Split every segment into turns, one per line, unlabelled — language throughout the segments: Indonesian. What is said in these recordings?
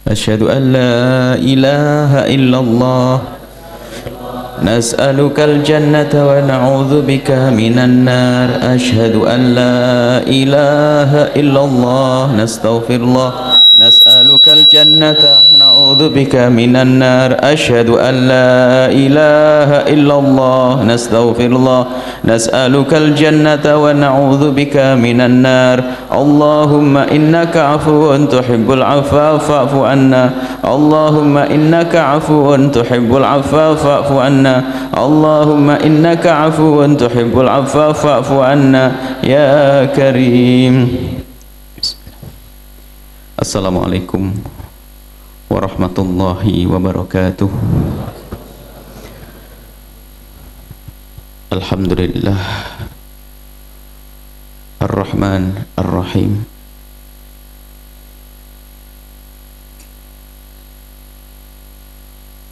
أشهد أن لا إله إلا الله نسألك الجنة ونعوذ بك من النار أشهد أن لا إله إلا الله نستغفر الله نسألك الجنة ونعوذ بك من النار أشهد أن لا إله إلا الله نستغفر الله نسألك الجنة ونعوذ بك من النار اللهم إنك عفو تحب العفو فاعف عنا اللهم إنك عفو تحب العفو فاعف عنا اللهم إنك عفو تحب العفو فاعف عنا يا كريم. Assalamualaikum warahmatullahi wabarakatuh. Alhamdulillah Ar-Rahman Ar-Rahim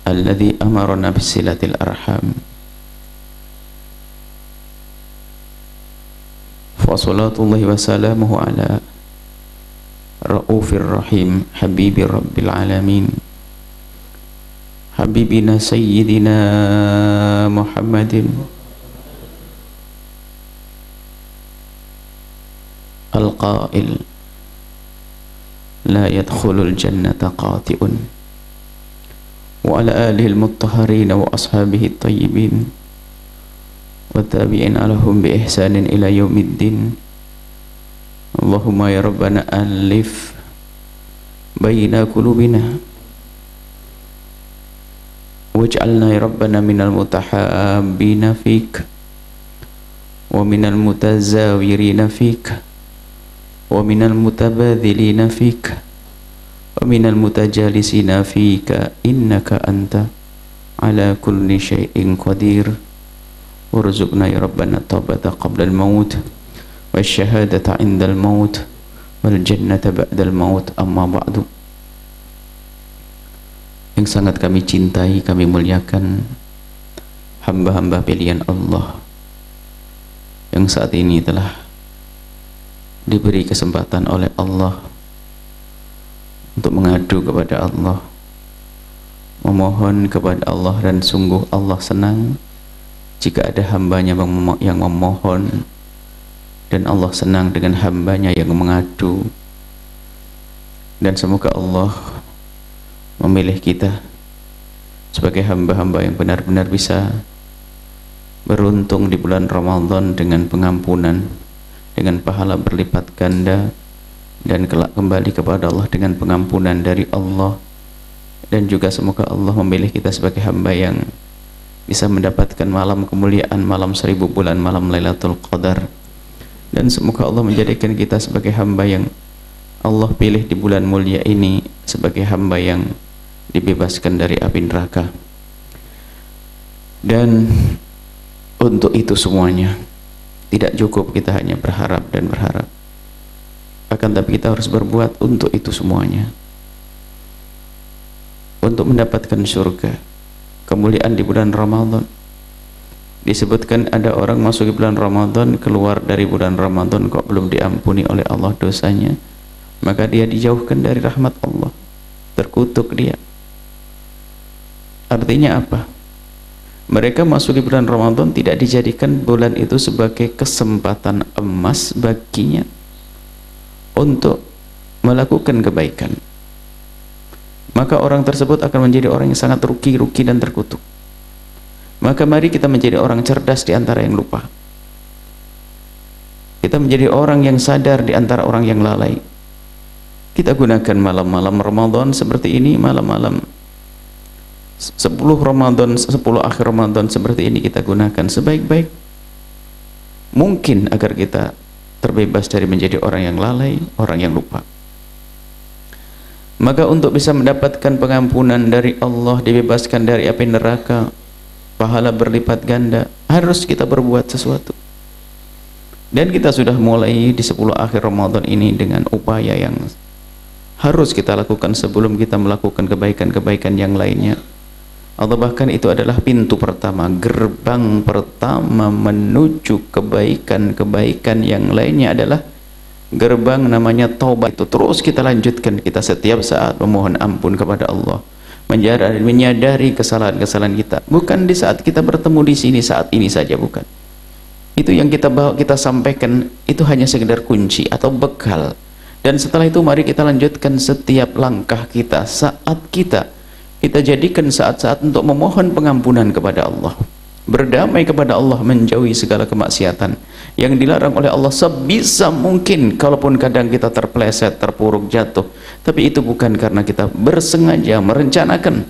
Alladhi amarna bisilatil arham Wa salatullahi wa salamuhu ala Ra'ufir Rahim Habibi Rabbil Alamin Habibina Sayyidina Muhammadin Al-Qail La yadkhulul jannata qati'un Wa ala alihi al-muttaharin wa ashabihi at-tayyibin Wa tabi'in alahum bi ihsanin ila yaumiddin Allahumma ya Rabbana alif baina qulubina waj'alna ya Rabbana minal mutahabbina fik wa minal mutazawirina fik wa minal mutabadhilina fik wa minal mutajalisina fika innaka anta ala kulli syai'in qadir warzuqna ya Rabbana taubata qabla al-maut wasyahadata indal maut wal jannata ba'dal maut amma ba'du. Yang sangat kami cintai, kami muliakan hamba-hamba pilihan Allah yang saat ini telah diberi kesempatan oleh Allah untuk mengadu kepada Allah, memohon kepada Allah, dan sungguh Allah senang jika ada hambanya yang memohon, dan Allah senang dengan hambanya yang mengadu. Dan semoga Allah memilih kita sebagai hamba-hamba yang benar-benar bisa beruntung di bulan Ramadan dengan pengampunan, dengan pahala berlipat ganda, dan kelak kembali kepada Allah dengan pengampunan dari Allah. Dan juga semoga Allah memilih kita sebagai hamba yang bisa mendapatkan malam kemuliaan, malam 1000 bulan, malam Lailatul Qadar. Dan semoga Allah menjadikan kita sebagai hamba yang Allah pilih di bulan mulia ini sebagai hamba yang dibebaskan dari api neraka. Dan untuk itu semuanya tidak cukup kita hanya berharap dan berharap, akan tapi kita harus berbuat untuk itu semuanya, untuk mendapatkan surga, kemuliaan di bulan Ramadan. Disebutkan ada orang masuk di bulan Ramadan, keluar dari bulan Ramadan kok belum diampuni oleh Allah dosanya, maka dia dijauhkan dari rahmat Allah, terkutuk dia. Artinya apa? Mereka masuk di bulan Ramadan tidak dijadikan bulan itu sebagai kesempatan emas baginya untuk melakukan kebaikan, maka orang tersebut akan menjadi orang yang sangat rugi dan terkutuk. Maka mari kita menjadi orang cerdas di antara yang lupa. Kita menjadi orang yang sadar di antara orang yang lalai. Kita gunakan malam-malam Ramadan seperti ini, malam-malam 10 Ramadan, 10 akhir Ramadan seperti ini kita gunakan sebaik-baik mungkin agar kita terbebas dari menjadi orang yang lalai, orang yang lupa. Maka untuk bisa mendapatkan pengampunan dari Allah, dibebaskan dari api neraka, pahala berlipat ganda, harus kita berbuat sesuatu. Dan kita sudah mulai di 10 akhir Ramadan ini dengan upaya yang harus kita lakukan sebelum kita melakukan kebaikan-kebaikan yang lainnya. Atau bahkan itu adalah pintu pertama, gerbang pertama menuju kebaikan-kebaikan yang lainnya adalah gerbang namanya taubat itu terus kita lanjutkan. Kita setiap saat memohon ampun kepada Allah, menyadari kesalahan-kesalahan kita. Bukan di saat kita bertemu di sini saat ini saja, bukan. Itu yang kita bawa, kita sampaikan, itu hanya sekedar kunci atau bekal. Dan setelah itu mari kita lanjutkan setiap langkah kita, saat kita jadikan saat-saat untuk memohon pengampunan kepada Allah, berdamai kepada Allah, menjauhi segala kemaksiatan yang dilarang oleh Allah sebisa mungkin. Kalaupun kadang kita terpeleset, terpuruk, jatuh, tapi itu bukan karena kita bersengaja merencanakan,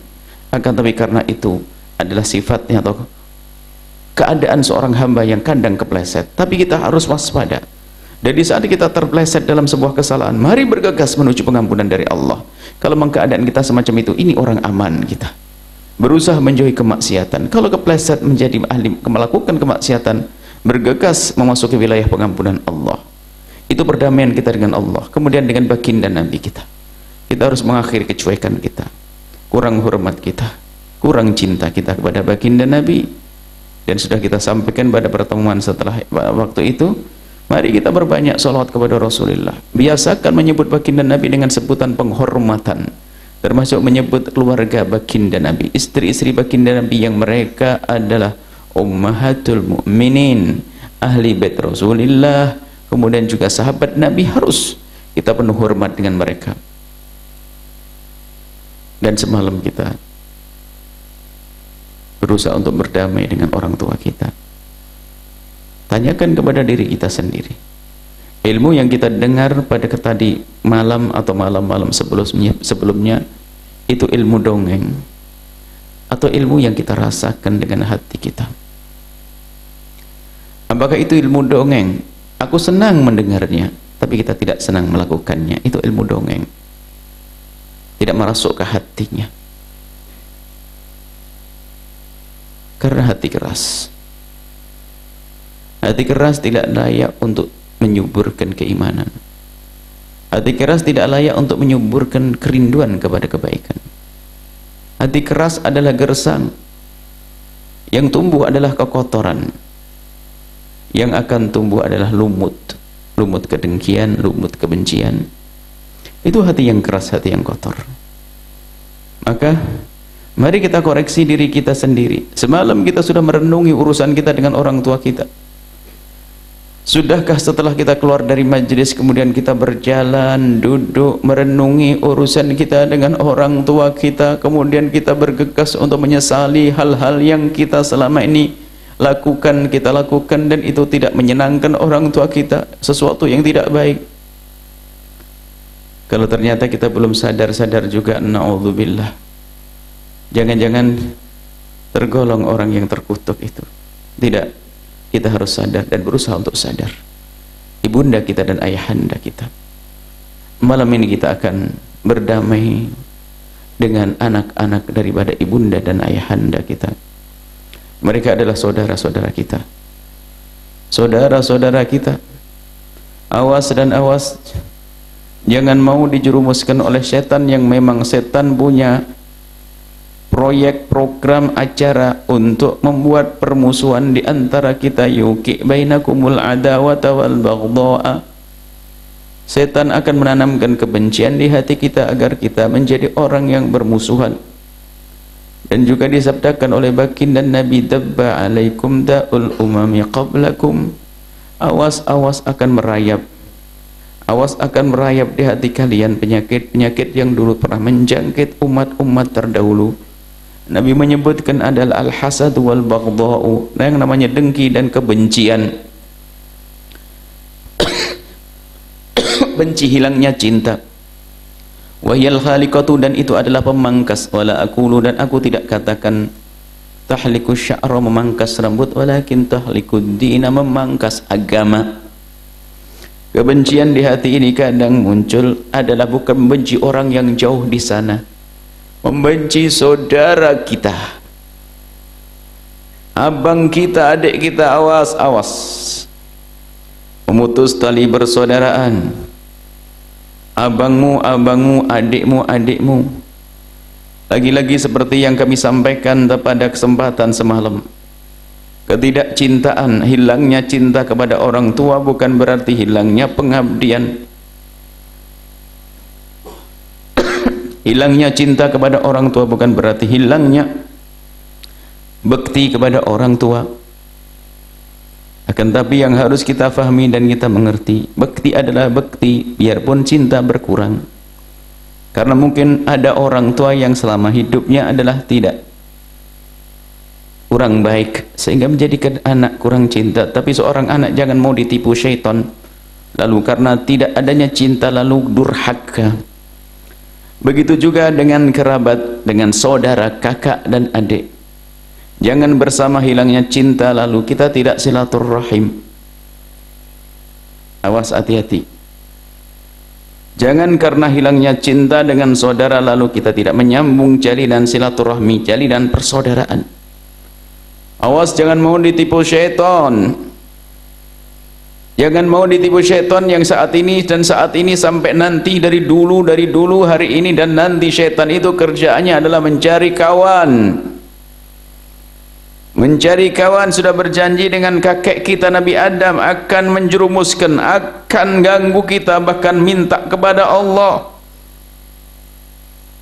akan tapi karena itu adalah sifatnya atau keadaan seorang hamba yang kadang kepleset. Tapi kita harus waspada. Dan di saat kita terpeleset dalam sebuah kesalahan, mari bergegas menuju pengampunan dari Allah. Kalau memang keadaan kita semacam itu, ini orang aman kita, berusaha menjauhi kemaksiatan. Kalau kepleset menjadi ahli melakukan kemaksiatan, bergegas memasuki wilayah pengampunan Allah. Itu perdamaian kita dengan Allah, kemudian dengan baginda Nabi kita. Kita harus mengakhiri kecuekan kita, kurang hormat kita, kurang cinta kita kepada baginda Nabi. Dan sudah kita sampaikan pada pertemuan setelah waktu itu, mari kita berbanyak salawat kepada Rasulullah. Biasakan menyebut baginda Nabi dengan sebutan penghormatan, termasuk menyebut keluarga baginda Nabi, istri-istri baginda Nabi yang mereka adalah ummahatul mu'minin, ahli bait Rasulullah, kemudian juga sahabat Nabi. Harus kita penuh hormat dengan mereka. Dan semalam kita berusaha untuk berdamai dengan orang tua kita. Tanyakan kepada diri kita sendiri, ilmu yang kita dengar pada tadi malam atau malam-malam sebelumnya itu ilmu dongeng atau ilmu yang kita rasakan dengan hati kita? Apakah itu ilmu dongeng? Aku senang mendengarnya, tapi kita tidak senang melakukannya. Itu ilmu dongeng, tidak masuk ke hatinya. Karena hati keras. Hati keras tidak layak untuk menyuburkan keimanan. Hati keras tidak layak untuk menyuburkan kerinduan kepada kebaikan. Hati keras adalah gersang. Yang tumbuh adalah kekotoran. Yang akan tumbuh adalah lumut. Lumut kedengkian, lumut kebencian. Itu hati yang keras, hati yang kotor. Maka mari kita koreksi diri kita sendiri. Semalam kita sudah merenungi urusan kita dengan orang tua kita. Sudahkah setelah kita keluar dari majelis kemudian kita berjalan, duduk, merenungi urusan kita dengan orang tua kita, kemudian kita bergegas untuk menyesali hal-hal yang kita selama ini kita lakukan dan itu tidak menyenangkan orang tua kita, sesuatu yang tidak baik. Kalau ternyata kita belum sadar-sadar juga, na'udzubillah, jangan-jangan tergolong orang yang terkutuk itu. Tidak. Kita harus sadar dan berusaha untuk sadar. Ibunda kita dan ayahanda kita. Malam ini kita akan berdamai dengan anak-anak daripada ibunda dan ayahanda kita. Mereka adalah saudara-saudara kita. Saudara-saudara kita. Awas dan awas. Jangan mau dijerumuskan oleh setan yang memang setan punya proyek, program, acara untuk membuat permusuhan di antara kita. Yuki bainakumul adawata wal baghdha'a. Setan akan menanamkan kebencian di hati kita agar kita menjadi orang yang bermusuhan. Dan juga disabdakan oleh baginda Nabi, dabba alaikum da'ul umami qablakum. Awas-awas akan merayap. Awas akan merayap di hati kalian penyakit-penyakit yang dulu pernah menjangkit umat-umat terdahulu. Nabi menyebutkan adalah al-hasad wal baghdha'u, yang namanya dengki dan kebencian. Benci, hilangnya cinta. Wahyal khaliqatu, dan itu adalah pemangkas. Wala aqulu, dan aku tidak katakan tahliku sya'ra, memangkas rambut, walakin tahlikud dina, memangkas agama. Kebencian di hati ini kadang muncul adalah bukan membenci orang yang jauh di sana, membenci saudara kita, abang kita, adik kita. Awas, awas, memutus tali persaudaraan. Abangmu, abangmu, adikmu, adikmu. Lagi-lagi seperti yang kami sampaikan pada kesempatan semalam, Ketidakcintaan, hilangnya cinta kepada orang tua bukan berarti hilangnya pengabdian. Hilangnya cinta kepada orang tua bukan berarti hilangnya bekti kepada orang tua. Akan tapi yang harus kita fahami dan kita mengerti, bekti adalah bekti biarpun cinta berkurang. Karena mungkin ada orang tua yang selama hidupnya adalah tidak kurang baik sehingga menjadikan anak kurang cinta. Tapi seorang anak jangan mau ditipu syaitan lalu karena tidak adanya cinta lalu durhaka. Begitu juga dengan kerabat, dengan saudara, kakak dan adik. Jangan bersama hilangnya cinta lalu kita tidak silaturahim. Awas, hati-hati. Jangan karena hilangnya cinta dengan saudara lalu kita tidak menyambung jalinan silaturahmi, jalinan persaudaraan. Awas, jangan mau ditipu syaitan. Jangan mau ditipu syaitan yang saat ini dan saat ini sampai nanti, dari dulu hari ini dan nanti. Syaitan itu kerjaannya adalah mencari kawan. Mencari kawan, sudah berjanji dengan kakek kita Nabi Adam akan menjerumuskan, akan ganggu kita, bahkan minta kepada Allah.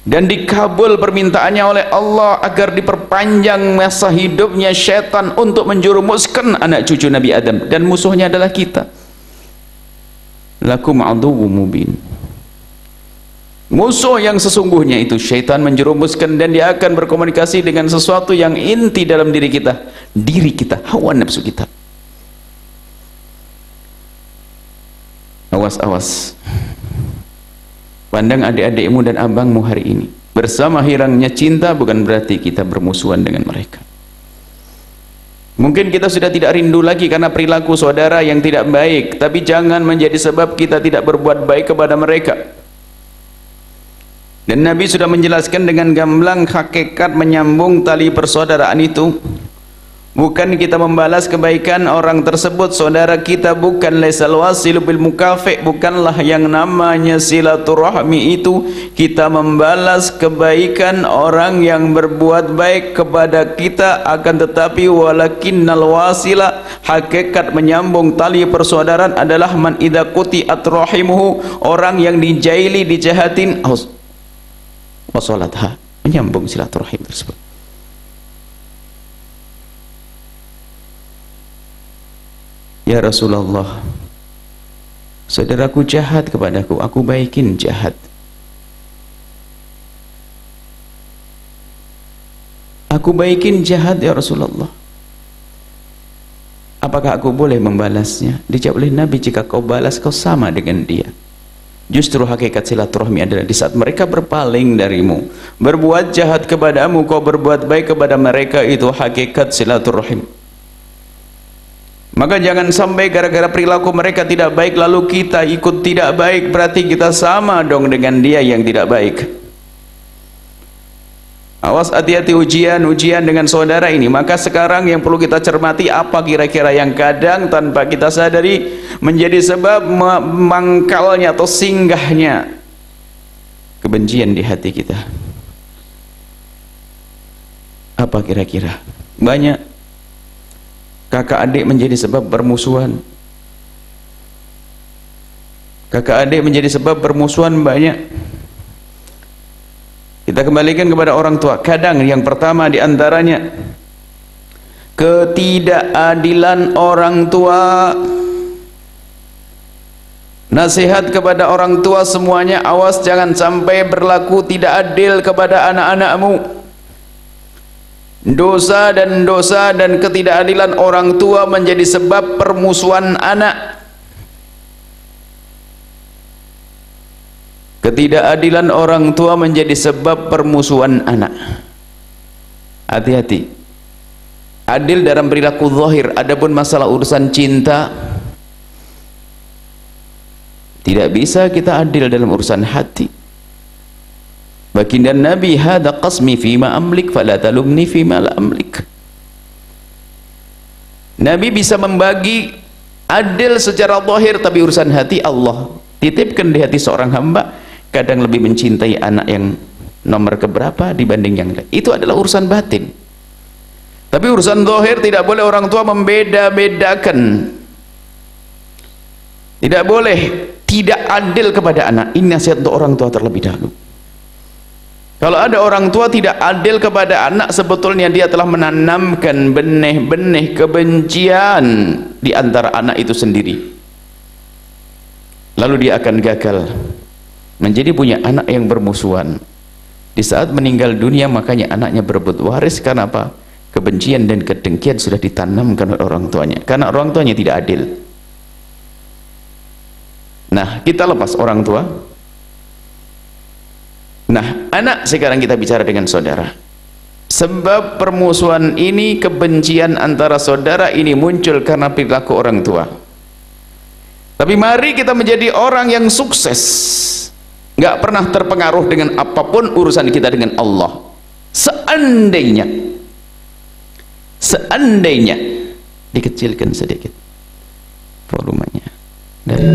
Dan dikabul permintaannya oleh Allah agar diperpanjang masa hidupnya syaitan untuk menjerumuskan anak cucu Nabi Adam, dan musuhnya adalah kita. Lakum aduwwum mubin. Musuh yang sesungguhnya itu syaitan menjerumuskan, dan dia akan berkomunikasi dengan sesuatu yang inti dalam diri kita, hawa nafsu kita. Awas, awas. Pandang adik-adikmu dan abangmu hari ini. Bersama hilangnya cinta bukan berarti kita bermusuhan dengan mereka. Mungkin kita sudah tidak rindu lagi karena perilaku saudara yang tidak baik, tapi jangan menjadi sebab kita tidak berbuat baik kepada mereka. Dan Nabi sudah menjelaskan dengan gamblang hakikat menyambung tali persaudaraan itu. Bukan kita membalas kebaikan orang tersebut, saudara kita, bukan laisal wasilu bil mukafi, bukanlah yang namanya silaturahmi itu kita membalas kebaikan orang yang berbuat baik kepada kita, akan tetapi walakinnal wasila, hakikat menyambung tali persaudaraan adalah man idza quti'at rahimuhu, orang yang dijaili, dijahatin, wasalatha, menyambung silaturahim tersebut. Ya Rasulullah, saudaraku jahat kepadaku, aku baikin jahat. Aku baikin jahat ya Rasulullah. Apakah aku boleh membalasnya? Dijawab oleh Nabi, jika kau balas kau sama dengan dia. Justru hakikat silaturahmi adalah di saat mereka berpaling darimu, berbuat jahat kepadamu, kau berbuat baik kepada mereka, itu hakikat silaturahim. Maka jangan sampai gara-gara perilaku mereka tidak baik lalu kita ikut tidak baik, berarti kita sama dong dengan dia yang tidak baik. Awas, hati-hati ujian dengan saudara ini. Maka sekarang yang perlu kita cermati, apa kira-kira yang kadang tanpa kita sadari menjadi sebab mangkalnya atau singgahnya kebencian di hati kita. Apa kira-kira? Banyak. Kakak adik menjadi sebab bermusuhan. Kakak adik menjadi sebab bermusuhan banyak. Kita kembalikan kepada orang tua. Kadang yang pertama diantaranya ketidakadilan orang tua. Nasihat kepada orang tua semuanya, awas jangan sampai berlaku tidak adil kepada anak-anakmu. Dosa dan ketidakadilan orang tua menjadi sebab permusuhan anak. Ketidakadilan orang tua menjadi sebab permusuhan anak. Hati-hati. Adil dalam perilaku zahir, adapun masalah urusan cinta tidak bisa kita adil dalam urusan hati. Baginda Nabi, hada qasmi fima amlik fala talumni fima la amlik. Nabi bisa membagi adil secara zahir, tapi urusan hati Allah titipkan di hati seorang hamba, kadang lebih mencintai anak yang nomor keberapa dibanding yang lain. Itu adalah urusan batin. Tapi urusan zahir tidak boleh orang tua membeda-bedakan. Tidak boleh tidak adil kepada anak. Ini nasihat untuk orang tua terlebih dahulu. Kalau ada orang tua tidak adil kepada anak, sebetulnya dia telah menanamkan benih-benih kebencian di antara anak itu sendiri. Lalu dia akan gagal menjadi punya anak yang bermusuhan. Di saat meninggal dunia, makanya anaknya berebut waris. Karena apa? Kebencian dan kedengkian sudah ditanamkan oleh orang tuanya, karena orang tuanya tidak adil. Nah, kita lepas orang tua. Nah, anak, sekarang kita bicara dengan saudara. Sebab permusuhan ini, kebencian antara saudara ini muncul karena perilaku orang tua. Tapi mari kita menjadi orang yang sukses, nggak pernah terpengaruh dengan apapun urusan kita dengan Allah. Seandainya dikecilkan sedikit volumenya dari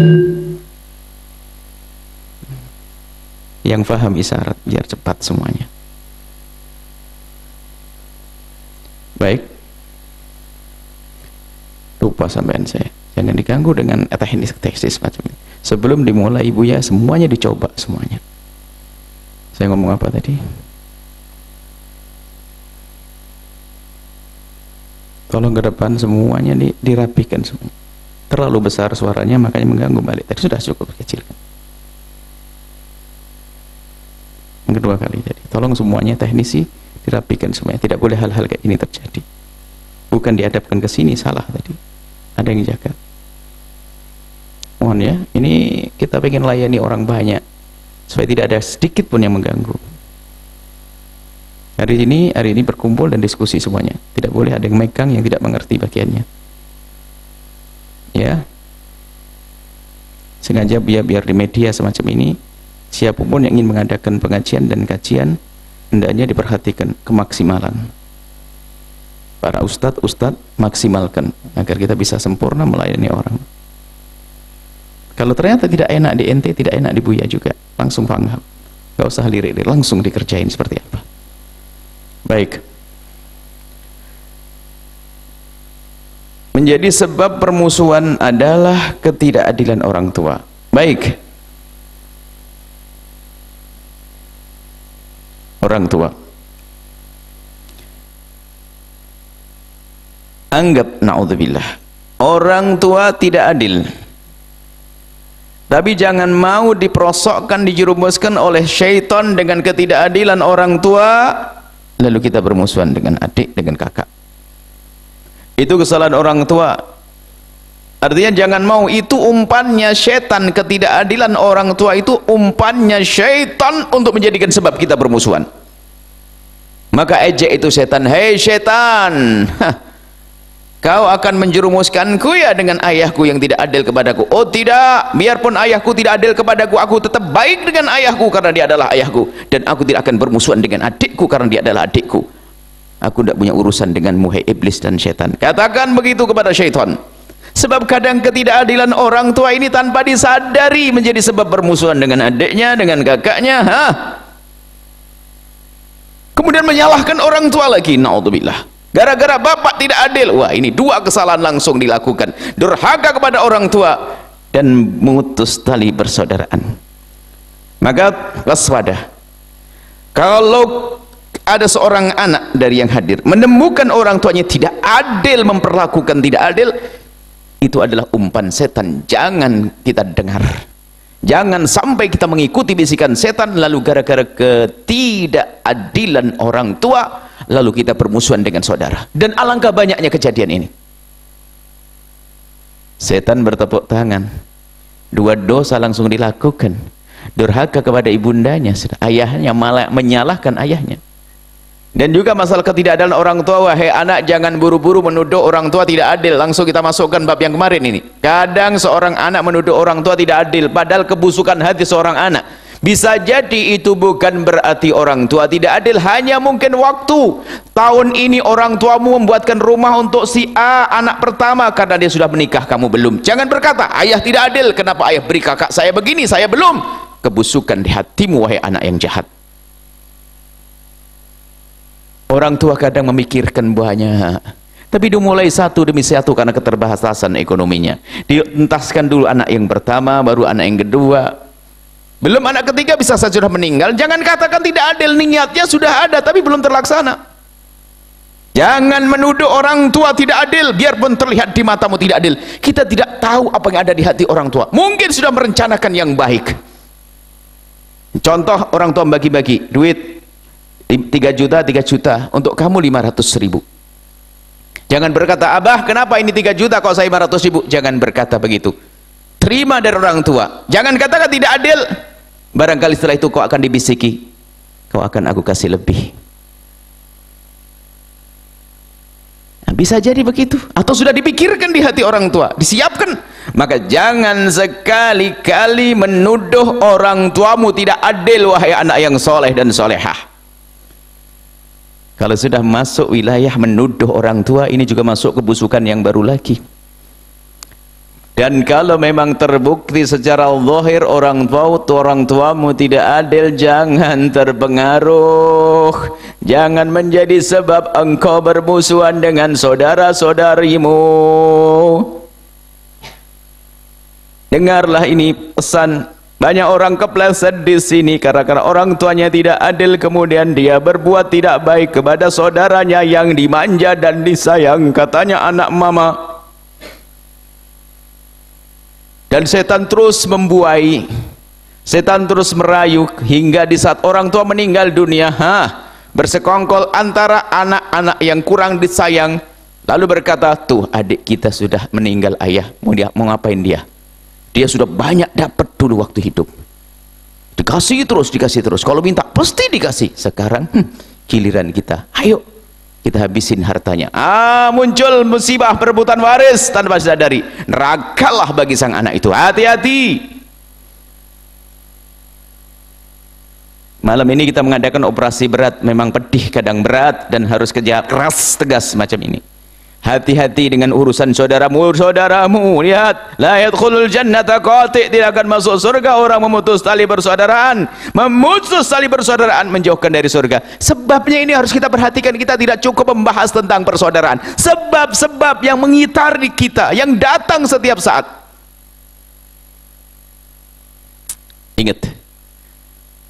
yang paham isyarat biar cepat semuanya. Baik, lupa sampean saya, jangan diganggu dengan teknis macam ini. Sebelum dimulai ibu ya, semuanya dicoba semuanya. Saya ngomong apa tadi? Tolong ke depan semuanya dirapikan semuanya. Terlalu besar suaranya makanya mengganggu balik. Tadi sudah cukup kecilkan. Yang kedua kali, jadi tolong semuanya teknisi dirapikan semuanya. Tidak boleh hal-hal kayak ini terjadi. Bukan dihadapkan ke sini, salah tadi. Ada yang jaga. Mohon ya, ini kita pengen layani orang banyak supaya tidak ada sedikit pun yang mengganggu. Hari ini berkumpul dan diskusi semuanya. Tidak boleh ada yang megang yang tidak mengerti bagiannya. Ya, sengaja biar di media semacam ini, siapapun yang ingin mengadakan pengajian dan kajian, hendaknya diperhatikan kemaksimalan. Para ustadz maksimalkan agar kita bisa sempurna melayani orang. Kalau ternyata tidak enak di ente, tidak enak di Buya juga, langsung paham. Gak usah lirik-lirik, langsung dikerjain seperti apa. Baik. Menjadi sebab permusuhan adalah ketidakadilan orang tua. Baik. Orang tua. Anggap, na'udzubillah, orang tua tidak adil. Tapi jangan mau diperosokkan, dijerumuskan oleh syaitan dengan ketidakadilan orang tua, lalu kita bermusuhan dengan adik, dengan kakak. Itu kesalahan orang tua. Artinya jangan mau, itu umpannya syaitan. Ketidakadilan orang tua itu umpannya syaitan untuk menjadikan sebab kita bermusuhan. Maka ejek itu syaitan, hei syaitan, kau akan menjerumuskanku ya dengan ayahku yang tidak adil kepadaku. Oh tidak, biarpun ayahku tidak adil kepadaku, aku tetap baik dengan ayahku karena dia adalah ayahku. Dan aku tidak akan bermusuhan dengan adikku karena dia adalah adikku. Aku tidak punya urusan denganmu, hai iblis dan syaitan. Katakan begitu kepada syaitan. Sebab kadang ketidakadilan orang tua ini tanpa disadari menjadi sebab bermusuhan dengan adiknya, dengan kakaknya. Kemudian menyalahkan orang tua lagi, na'udzubillah. Gara-gara bapak tidak adil. Wah, ini dua kesalahan langsung dilakukan. Durhaka kepada orang tua dan memutus tali persaudaraan. Maka waspada. Kalau ada seorang anak dari yang hadir menemukan orang tuanya tidak adil, memperlakukan tidak adil, itu adalah umpan setan. Jangan kita dengar. Jangan sampai kita mengikuti bisikan setan, lalu gara-gara ketidakadilan orang tua lalu kita bermusuhan dengan saudara. Dan alangkah banyaknya kejadian ini. Setan bertepuk tangan, dua dosa langsung dilakukan. Durhaka kepada ibundanya, ayahnya malah menyalahkan ayahnya. Dan juga masalah ketidakadilan orang tua. Wahai anak, jangan buru-buru menuduh orang tua tidak adil. Langsung kita masukkan bab yang kemarin ini. Kadang seorang anak menuduh orang tua tidak adil, padahal kebusukan hati seorang anak. Bisa jadi itu bukan berarti orang tua tidak adil, hanya mungkin waktu. Tahun ini orang tuamu membuatkan rumah untuk si A, anak pertama, karena dia sudah menikah, kamu belum. Jangan berkata, ayah tidak adil, kenapa ayah beri kakak saya begini, saya belum. Kebusukan di hatimu, wahai anak yang jahat. Orang tua kadang memikirkan banyak, tapi dimulai satu demi satu karena keterbatasan ekonominya. Dientaskan dulu anak yang pertama, baru anak yang kedua. Belum anak ketiga bisa saja sudah meninggal. Jangan katakan tidak adil, niatnya sudah ada tapi belum terlaksana. Jangan menuduh orang tua tidak adil, biarpun terlihat di matamu tidak adil. Kita tidak tahu apa yang ada di hati orang tua. Mungkin sudah merencanakan yang baik. Contoh, orang tua bagi-bagi duit 3 juta, 3 juta, untuk kamu 500.000. Jangan berkata, abah kenapa ini 3 juta kalau saya 500.000? Jangan berkata begitu. Terima dari orang tua. Jangan katakan tidak adil. Barangkali setelah itu kau akan dibisiki, kau akan aku kasih lebih. Nah, bisa jadi begitu. Atau sudah dipikirkan di hati orang tua, disiapkan. Maka jangan sekali-kali menuduh orang tuamu tidak adil, wahai anak yang soleh dan solehah. Kalau sudah masuk wilayah menuduh orang tua, ini juga masuk kebusukan yang baru lagi. Dan kalau memang terbukti secara zahir orang tuamu tidak adil, jangan terpengaruh. Jangan menjadi sebab engkau bermusuhan dengan saudara-saudarimu. Dengarlah ini pesan. Banyak orang kepleset di sini karena orang tuanya tidak adil, kemudian dia berbuat tidak baik kepada saudaranya yang dimanja dan disayang, katanya anak mama. Dan setan terus membuai, setan terus merayu hingga di saat orang tua meninggal dunia, bersekongkol antara anak-anak yang kurang disayang, lalu berkata, tuh adik kita sudah meninggal ayah, mau ngapain dia? Dia sudah banyak dapat dulu waktu hidup, dikasih terus, kalau minta pasti dikasih. Sekarang giliran kita, ayo kita habisin hartanya. Muncul musibah perebutan waris tanpa disadari. Nerakalah bagi sang anak itu. Hati-hati. Malam ini kita mengadakan operasi berat, memang pedih, kadang berat, dan harus kerja keras, tegas macam ini. Hati-hati dengan urusan saudaramu. Lihat, la yadkhulul jannata qati', tidak akan masuk surga orang memutus tali persaudaraan. Memutus tali persaudaraan menjauhkan dari surga. Sebabnya ini harus kita perhatikan. Kita tidak cukup membahas tentang persaudaraan. Sebab-sebab yang mengitari kita, yang datang setiap saat. Ingat,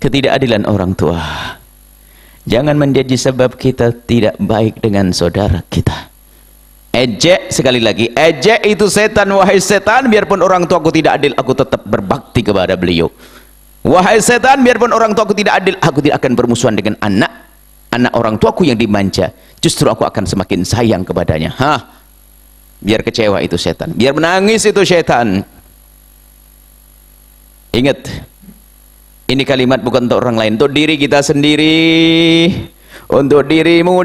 ketidakadilan orang tua jangan menjadi sebab kita tidak baik dengan saudara kita. Ejek, sekali lagi, ejek itu setan. Wahai setan, biarpun orang tuaku tidak adil, aku tetap berbakti kepada beliau. Wahai setan, biarpun orang tuaku tidak adil, aku tidak akan bermusuhan dengan anak orang tuaku yang dimanja. Justru aku akan semakin sayang kepadanya. Biar kecewa itu setan, biar menangis itu setan. Ingat, ini kalimat bukan untuk orang lain, untuk diri kita sendiri. Untuk dirimu,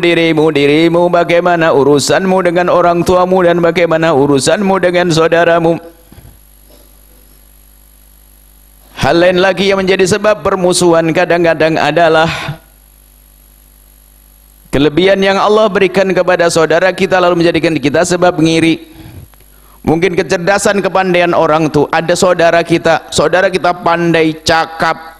bagaimana urusanmu dengan orang tuamu, dan bagaimana urusanmu dengan saudaramu. Hal lain lagi yang menjadi sebab permusuhan kadang-kadang adalah kelebihan yang Allah berikan kepada saudara kita lalu menjadikan kita sebab ngiri. Mungkin kecerdasan, kepandaian orang tuh, ada saudara kita pandai, cakap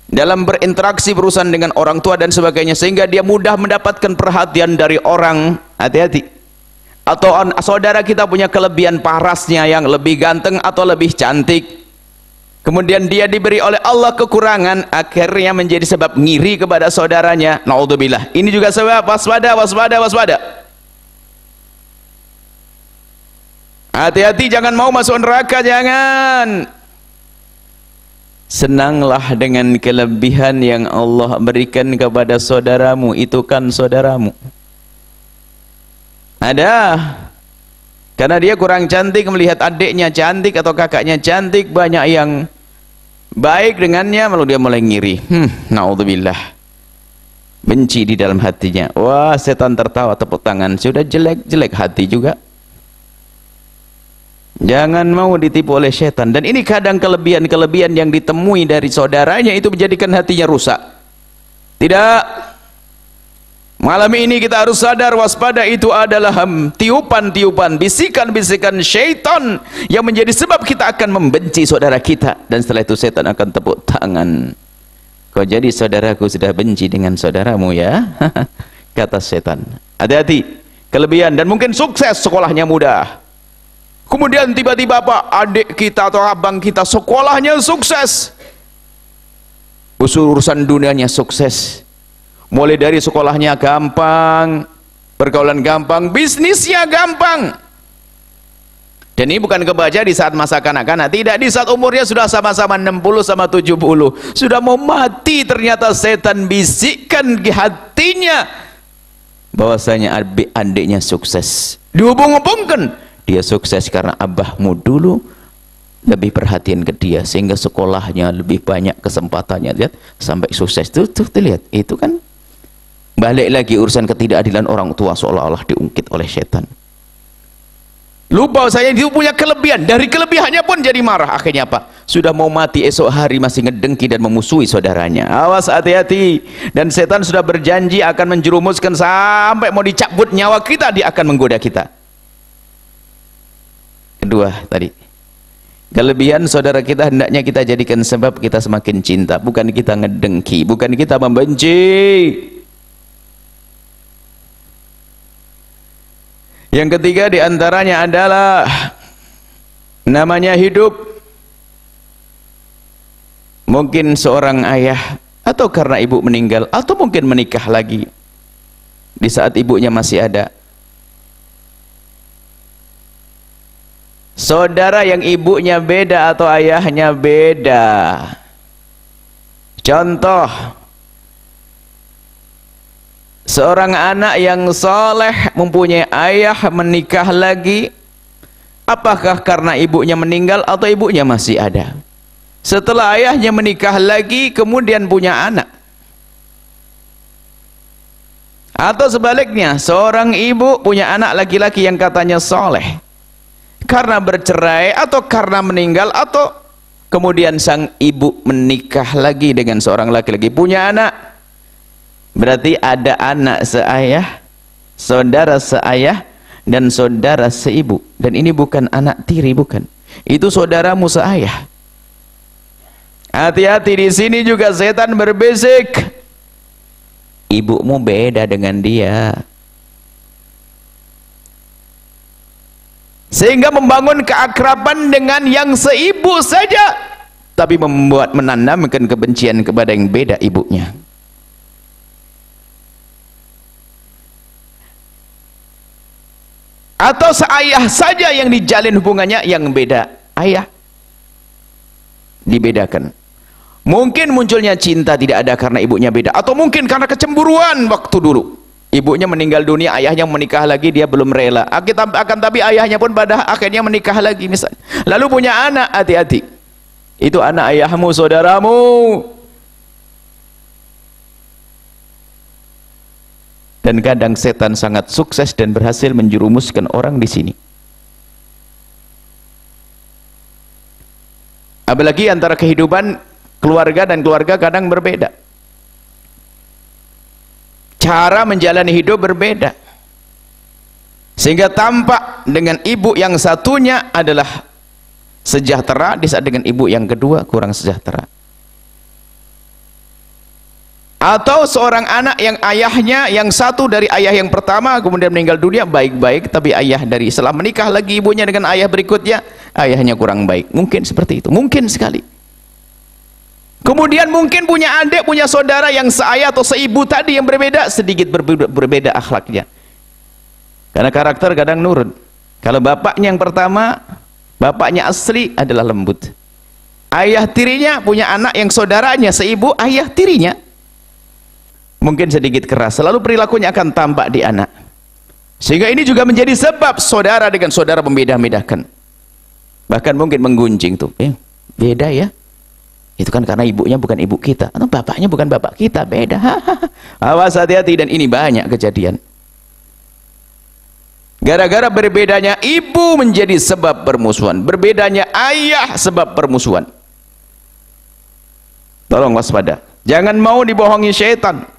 dalam berinteraksi, berurusan dengan orang tua dan sebagainya, sehingga dia mudah mendapatkan perhatian dari orang. Hati-hati. Atau saudara kita punya kelebihan parasnya yang lebih ganteng atau lebih cantik, kemudian dia diberi oleh Allah kekurangan, akhirnya menjadi sebab ngiri kepada saudaranya. Naudzubillah. Ini juga sebab waspada. Hati-hati, jangan mau masuk neraka, jangan. Senanglah dengan kelebihan yang Allah berikan kepada saudaramu, itu kan saudaramu. Ada, karena dia kurang cantik, melihat adiknya cantik atau kakaknya cantik, banyak yang baik dengannya, lalu dia mulai ngiri. Naudzubillah. Benci di dalam hatinya. Wah, setan tertawa, tepuk tangan. Sudah jelek-jelek hati juga. Jangan mau ditipu oleh setan. Dan ini kadang kelebihan-kelebihan yang ditemui dari saudaranya itu menjadikan hatinya rusak. Tidak. Malam ini kita harus sadar, waspada itu adalah tiupan-tiupan, bisikan-bisikan syaitan yang menjadi sebab kita akan membenci saudara kita. Dan setelah itu setan akan tepuk tangan. Kau jadi saudaraku sudah benci dengan saudaramu ya. Kata setan. Hati-hati, kelebihan dan mungkin sukses sekolahnya mudah. Kemudian tiba-tiba apa? Adik kita atau abang kita sekolahnya sukses. Urusan dunianya sukses. Mulai dari sekolahnya gampang, pergaulan gampang, bisnisnya gampang. Dan ini bukan kebaca di saat masa kanak-kanak, tidak, di saat umurnya sudah sama-sama 60 sama 70, sudah mau mati, ternyata setan bisikkan di hatinya bahwasanya adik-adiknya sukses. Dihubung-hubungkan, dia sukses karena abahmu dulu lebih perhatian ke dia sehingga sekolahnya lebih banyak kesempatannya. Lihat sampai sukses tuh lihat, itu kan balik lagi urusan ketidakadilan orang tua seolah-olah diungkit oleh setan. Lupa saya itu punya kelebihan, dari kelebihannya pun jadi marah. Akhirnya apa? Sudah mau mati esok hari masih ngedengki dan memusuhi saudaranya. Awas, hati-hati. Dan setan sudah berjanji akan menjerumuskan sampai mau dicabut nyawa kita, dia akan menggoda kita. Kedua tadi, kelebihan saudara kita hendaknya kita jadikan sebab kita semakin cinta, bukan kita ngedengki, bukan kita membenci. Yang ketiga diantaranya adalah namanya hidup. Mungkin seorang ayah atau karena ibu meninggal atau mungkin menikah lagi di saat ibunya masih ada. Saudara yang ibunya beda atau ayahnya beda. Contoh, seorang anak yang soleh mempunyai ayah menikah lagi, apakah karena ibunya meninggal atau ibunya masih ada? Setelah ayahnya menikah lagi kemudian punya anak. Atau sebaliknya, seorang ibu punya anak laki-laki yang katanya soleh, karena bercerai atau karena meninggal atau kemudian sang ibu menikah lagi dengan seorang laki-laki punya anak. Berarti ada anak seayah, saudara seayah, dan saudara seibu. Dan ini bukan anak tiri, bukan. Itu saudaramu seayah. Hati-hati, di sini juga setan berbisik. Ibumu beda dengan dia. Sehingga membangun keakraban dengan yang seibu saja, tapi menanamkan kebencian kepada yang beda ibunya. Atau seayah saja yang dijalin hubungannya, yang beda ayah dibedakan. Mungkin munculnya cinta tidak ada karena ibunya beda, atau mungkin karena kecemburuan waktu dulu. Ibunya meninggal dunia, ayahnya menikah lagi, dia belum rela. Akan tapi ayahnya pun pada akhirnya menikah lagi misalnya. Lalu punya anak, hati-hati. Itu anak ayahmu, saudaramu. Dan kadang setan sangat sukses dan berhasil menjerumuskan orang di sini. Apalagi antara kehidupan keluarga dan keluarga kadang berbeda. Cara menjalani hidup berbeda. Sehingga tampak dengan ibu yang satunya adalah sejahtera, di saat dengan ibu yang kedua kurang sejahtera. Atau seorang anak yang ayahnya yang satu dari ayah yang pertama kemudian meninggal dunia baik-baik, tapi ayah dari setelah menikah lagi ibunya dengan ayah berikutnya, ayahnya kurang baik. Mungkin seperti itu, mungkin sekali. Kemudian mungkin punya adik, punya saudara yang seayah atau seibu tadi yang berbeda, sedikit berbeda akhlaknya. Karena karakter kadang nurun. Kalau bapaknya yang pertama, bapaknya asli adalah lembut. Ayah tirinya punya anak yang saudaranya seibu, ayah tirinya mungkin sedikit keras, selalu perilakunya akan tampak di anak. Sehingga ini juga menjadi sebab saudara dengan saudara membeda-bedakan. Bahkan mungkin menggunjing tuh, beda ya. Itu kan karena ibunya bukan ibu kita, atau bapaknya bukan bapak kita, beda. Awas, hati-hati, dan ini banyak kejadian. Gara-gara berbedanya ibu menjadi sebab permusuhan, berbedanya ayah sebab permusuhan. Tolong waspada, jangan mau dibohongi syaitan.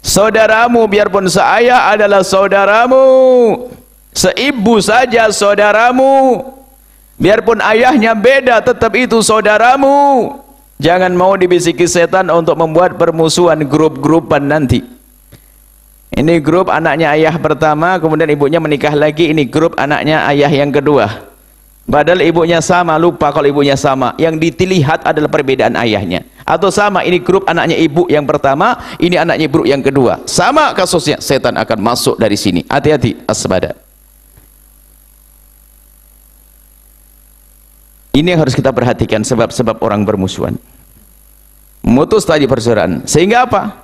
Saudaramu biarpun seayah adalah saudaramu, seibu saja saudaramu. Biarpun ayahnya beda tetap itu saudaramu. Jangan mau dibisiki setan untuk membuat permusuhan grup-grupan nanti. Ini grup anaknya ayah pertama, kemudian ibunya menikah lagi, ini grup anaknya ayah yang kedua. Padahal ibunya sama, lupa kalau ibunya sama. Yang dilihat adalah perbedaan ayahnya. Atau sama, ini grup anaknya ibu yang pertama, ini anaknya ibu yang kedua. Sama kasusnya, setan akan masuk dari sini. Hati-hati, waspada. Ini yang harus kita perhatikan, sebab-sebab orang bermusuhan. Memutus tali persaudaraan. Sehingga apa?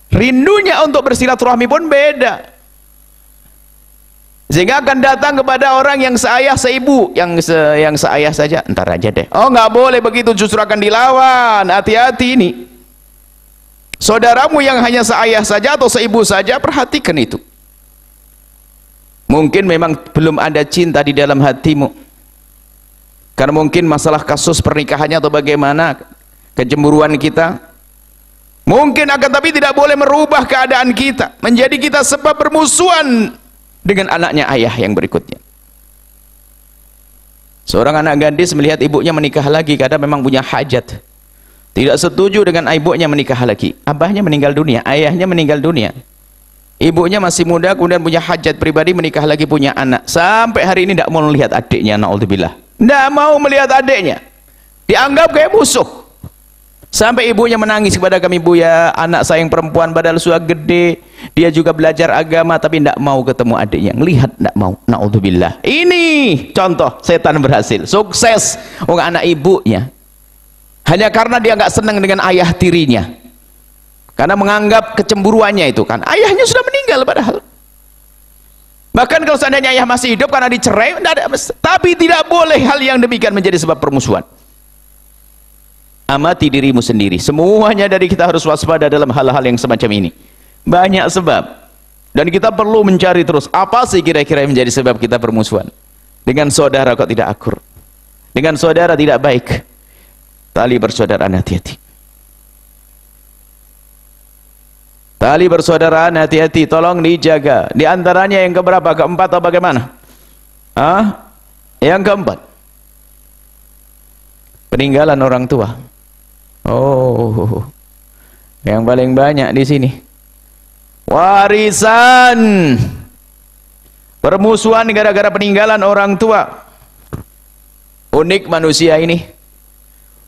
Rindunya untuk bersilaturahmi pun beda. Sehingga akan datang kepada orang yang seayah seibu, yang seayah saja, entar aja deh. Oh, nggak boleh begitu, justru akan dilawan. Hati-hati ini. Saudaramu yang hanya seayah saja atau seibu saja, perhatikan itu. Mungkin memang belum ada cinta di dalam hatimu. Karena mungkin masalah kasus pernikahannya atau bagaimana, kecemburuan kita. Mungkin akan, tapi tidak boleh merubah keadaan kita, menjadi kita sebab bermusuhan dengan anaknya ayah yang berikutnya. Seorang anak gadis melihat ibunya menikah lagi karena memang punya hajat. Tidak setuju dengan ibunya menikah lagi. Abahnya meninggal dunia, ayahnya meninggal dunia. Ibunya masih muda, kemudian punya hajat pribadi, menikah lagi, punya anak. Sampai hari ini tidak mau melihat adiknya, naudzubillah. Tidak mau melihat adiknya. Dianggap kayak musuh. Sampai ibunya menangis kepada kami, "Bu ya, anak saya yang perempuan padahal sudah gede, dia juga belajar agama tapi tidak mau ketemu adiknya." Lihat, tidak mau. Naudzubillah. Ini contoh setan berhasil, sukses anak ibunya. Hanya karena dia nggak senang dengan ayah tirinya. Karena menganggap kecemburuannya itu kan, ayahnya sudah meninggal padahal. Bahkan kalau seandainya ayah masih hidup karena dicerai, tapi tidak boleh hal yang demikian menjadi sebab permusuhan. Amati dirimu sendiri. Semuanya dari kita harus waspada dalam hal-hal yang semacam ini. Banyak sebab. Dan kita perlu mencari terus, apa sih kira-kira yang menjadi sebab kita bermusuhan? Dengan saudara kok tidak akur. Dengan saudara tidak baik. Tali persaudaraan, hati-hati. Tali persaudaraan, hati-hati. Tolong dijaga. Di antaranya yang keberapa? Keempat atau bagaimana? Yang keempat. Peninggalan orang tua. Oh, yang paling banyak di sini warisan, permusuhan gara-gara peninggalan orang tua. Unik manusia ini.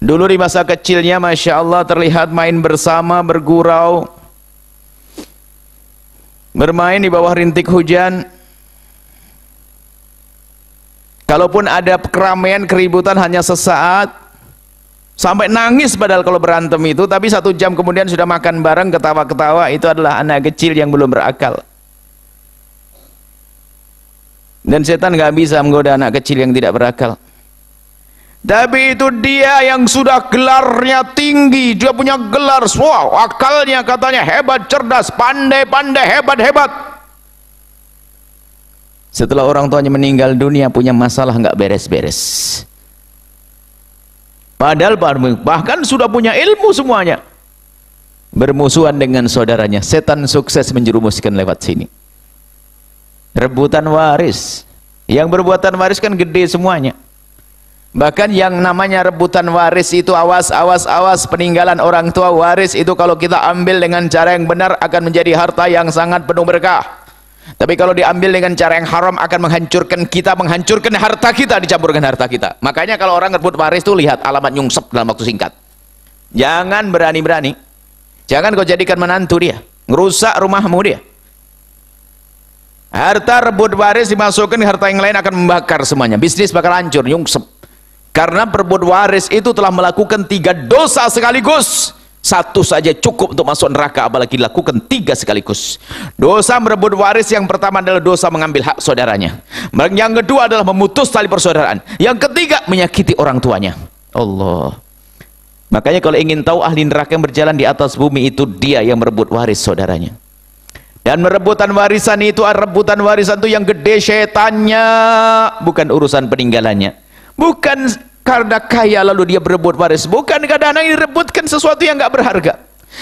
Dulu di masa kecilnya, masya Allah, terlihat main bersama, bergurau, bermain di bawah rintik hujan. Kalaupun ada keramaian, keributan hanya sesaat. Sampai nangis padahal kalau berantem itu, tapi 1 jam kemudian sudah makan bareng, ketawa-ketawa. Itu adalah anak kecil yang belum berakal. Dan setan nggak bisa menggoda anak kecil yang tidak berakal. Tapi itu dia yang sudah gelarnya tinggi, dia punya gelar, wow, akalnya katanya hebat, cerdas, pandai-pandai, hebat-hebat. Setelah orang tuanya meninggal dunia, punya masalah nggak beres-beres. Padahal bahkan sudah punya ilmu semuanya. Bermusuhan dengan saudaranya. Setan sukses menjerumuskan lewat sini. Rebutan waris. Yang berbuatan waris kan gede semuanya. Bahkan yang namanya rebutan waris itu, awas, awas, awas, peninggalan orang tua waris itu kalau kita ambil dengan cara yang benar akan menjadi harta yang sangat penuh berkah. Tapi kalau diambil dengan cara yang haram akan menghancurkan kita, menghancurkan harta kita, dicampurkan harta kita. Makanya kalau orang rebut waris itu lihat alamat nyungsep dalam waktu singkat. Jangan berani-berani. Jangan kau jadikan menantu dia, ngerusak rumahmu dia. Harta rebut waris dimasukkan, harta yang lain akan membakar semuanya. Bisnis bakal hancur, nyungsep. Karena berebut waris itu telah melakukan 3 dosa sekaligus. 1 saja cukup untuk masuk neraka, apalagi dilakukan 3 sekaligus. Dosa merebut waris yang pertama adalah dosa mengambil hak saudaranya. Yang kedua adalah memutus tali persaudaraan. Yang ketiga menyakiti orang tuanya. Allah. Makanya kalau ingin tahu ahli neraka yang berjalan di atas bumi, itu dia yang merebut waris saudaranya. Dan merebutan warisan itu, rebutan warisan itu yang gede setannya, bukan urusan peninggalannya. Bukan karena kaya lalu dia berebut waris, bukan. Kadang-kadang direbutkan sesuatu yang nggak berharga.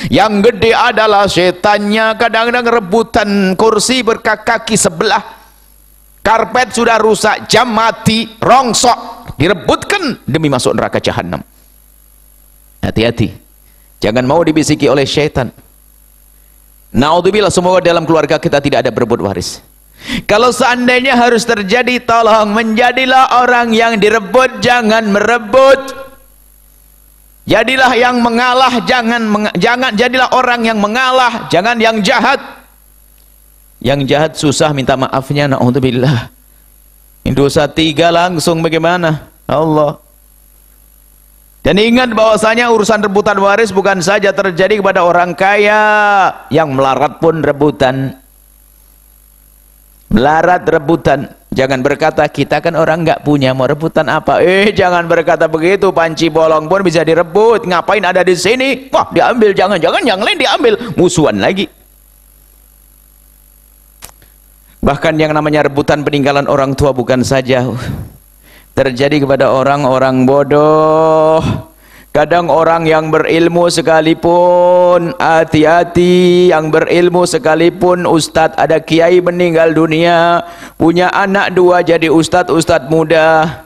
Yang gede adalah setannya. Kadang-kadang rebutan kursi berkaki sebelah, karpet sudah rusak, jam mati, rongsok, direbutkan demi masuk neraka jahanam.
Hati-hati, jangan mau dibisiki oleh syaitan. Naudzubillah, semoga dalam keluarga kita tidak ada berebut waris. Kalau seandainya harus terjadi, tolong menjadilah orang yang direbut, jangan merebut. Jadilah yang mengalah, jangan jadilah orang yang mengalah, jangan yang jahat. Yang jahat susah minta maafnya, naudzubillah. Dosa 3 langsung bagaimana? Allah. Dan ingat bahwasanya urusan rebutan waris bukan saja terjadi kepada orang kaya, yang melarat pun rebutan. Melarat rebutan. Jangan berkata kita kan orang nggak punya, mau rebutan apa? Jangan berkata begitu. Panci bolong pun bisa direbut. Ngapain ada di sini? Wah, diambil. Jangan-jangan yang lain diambil. Musuhan lagi. Bahkan yang namanya rebutan peninggalan orang tua bukan saja terjadi kepada orang-orang bodoh. Kadang orang yang berilmu sekalipun, hati-hati, yang berilmu sekalipun, ustadz, ada kiai meninggal dunia, punya anak 2 jadi ustadz muda.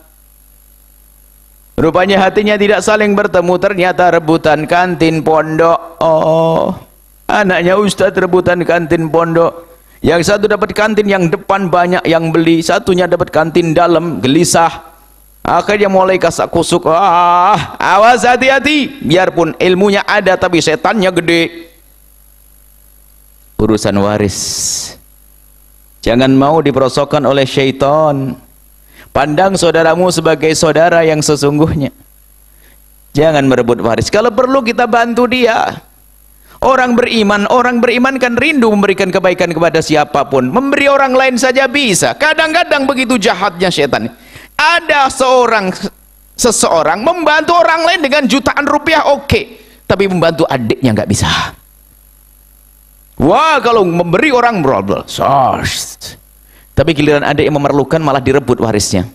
Rupanya hatinya tidak saling bertemu, ternyata rebutan kantin pondok. Oh, anaknya ustadz rebutan kantin pondok. Yang satu dapat kantin yang depan banyak yang beli, satunya dapat kantin dalam gelisah. Akhirnya mulai kasak kusuk. Awas, hati-hati, biarpun ilmunya ada tapi setannya gede. Urusan waris jangan mau diperosokkan oleh syaitan. Pandang saudaramu sebagai saudara yang sesungguhnya. Jangan merebut waris. Kalau perlu kita bantu dia. Orang beriman kan rindu memberikan kebaikan kepada siapapun. Memberi orang lain saja bisa. Kadang-kadang begitu jahatnya syaitan. Ada seseorang membantu orang lain dengan jutaan rupiah, oke, tapi membantu adiknya nggak bisa. Wah, kalau memberi orang berobol, tapi giliran adik yang memerlukan malah direbut warisnya.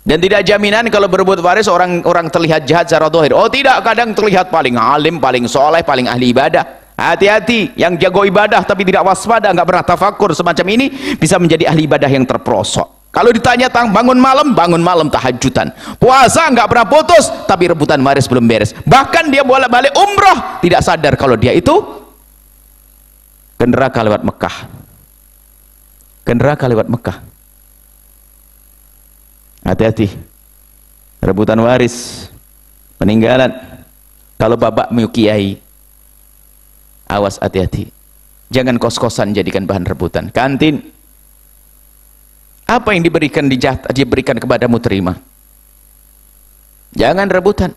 Dan tidak jaminan kalau berebut waris orang terlihat jahat secara zahir. Oh tidak, kadang terlihat paling alim, paling soleh, paling ahli ibadah. Hati-hati, yang jago ibadah tapi tidak waspada, nggak pernah tafakur semacam ini, bisa menjadi ahli ibadah yang terperosok. Kalau ditanya bangun malam tahajudan, puasa nggak pernah putus, tapi rebutan waris belum beres. Bahkan dia bolak-balik umroh, tidak sadar kalau dia itu ke neraka lewat Mekah. Ke neraka lewat Mekah. Hati-hati, rebutan waris, peninggalan. Kalau bapakmu kiai, awas, hati-hati, jangan kos-kosan jadikan bahan rebutan. Kantin, apa yang diberikan kepadamu terima, jangan rebutan.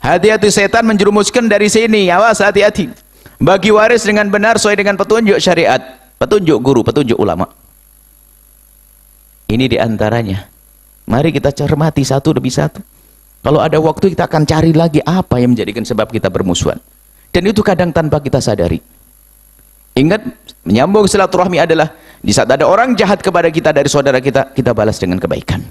Hati-hati, setan menjerumuskan dari sini. Awas, hati-hati, bagi waris dengan benar sesuai dengan petunjuk syariat, petunjuk guru, petunjuk ulama. Ini diantaranya. Mari kita cermati satu demi satu. Kalau ada waktu kita akan cari lagi apa yang menjadikan sebab kita bermusuhan. Dan itu kadang tanpa kita sadari. Ingat, menyambung silaturahmi adalah di saat ada orang jahat kepada kita dari saudara kita, kita balas dengan kebaikan.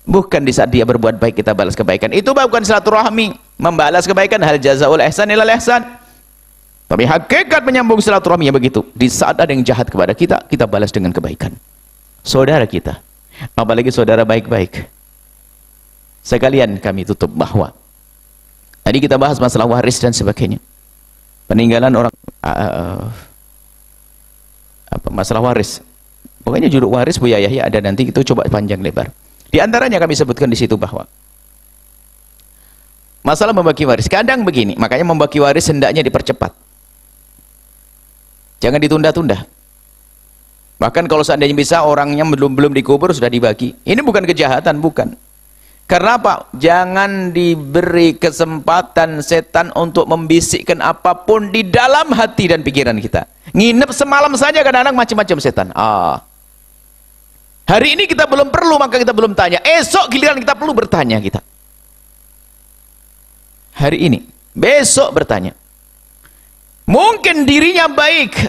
Bukan di saat dia berbuat baik kita balas kebaikan. Itu bukan silaturahmi. Membalas kebaikan, hal jazaul ihsan ilal ihsan. Tapi hakikat menyambung silaturahmi yang begitu. Di saat ada yang jahat kepada kita, kita balas dengan kebaikan. Saudara kita, apalagi saudara baik-baik. Sekalian kami tutup bahwa tadi kita bahas masalah waris dan sebagainya. Peninggalan orang masalah waris. Pokoknya judul waris Buya Yahya ada, nanti kita coba panjang lebar. Di antaranya kami sebutkan di situ bahwa masalah membagi waris. Kadang begini, makanya membagi waris hendaknya dipercepat. Jangan ditunda-tunda. Bahkan kalau seandainya bisa orangnya belum dikubur sudah dibagi. Ini bukan kejahatan, bukan. Karena apa? Jangan diberi kesempatan setan untuk membisikkan apapun di dalam hati dan pikiran kita. Nginep semalam saja kadang-kadang macam-macam setan. Hari ini kita belum perlu, maka kita belum tanya. Esok giliran kita perlu bertanya kita. Hari ini, besok bertanya. Mungkin dirinya baik,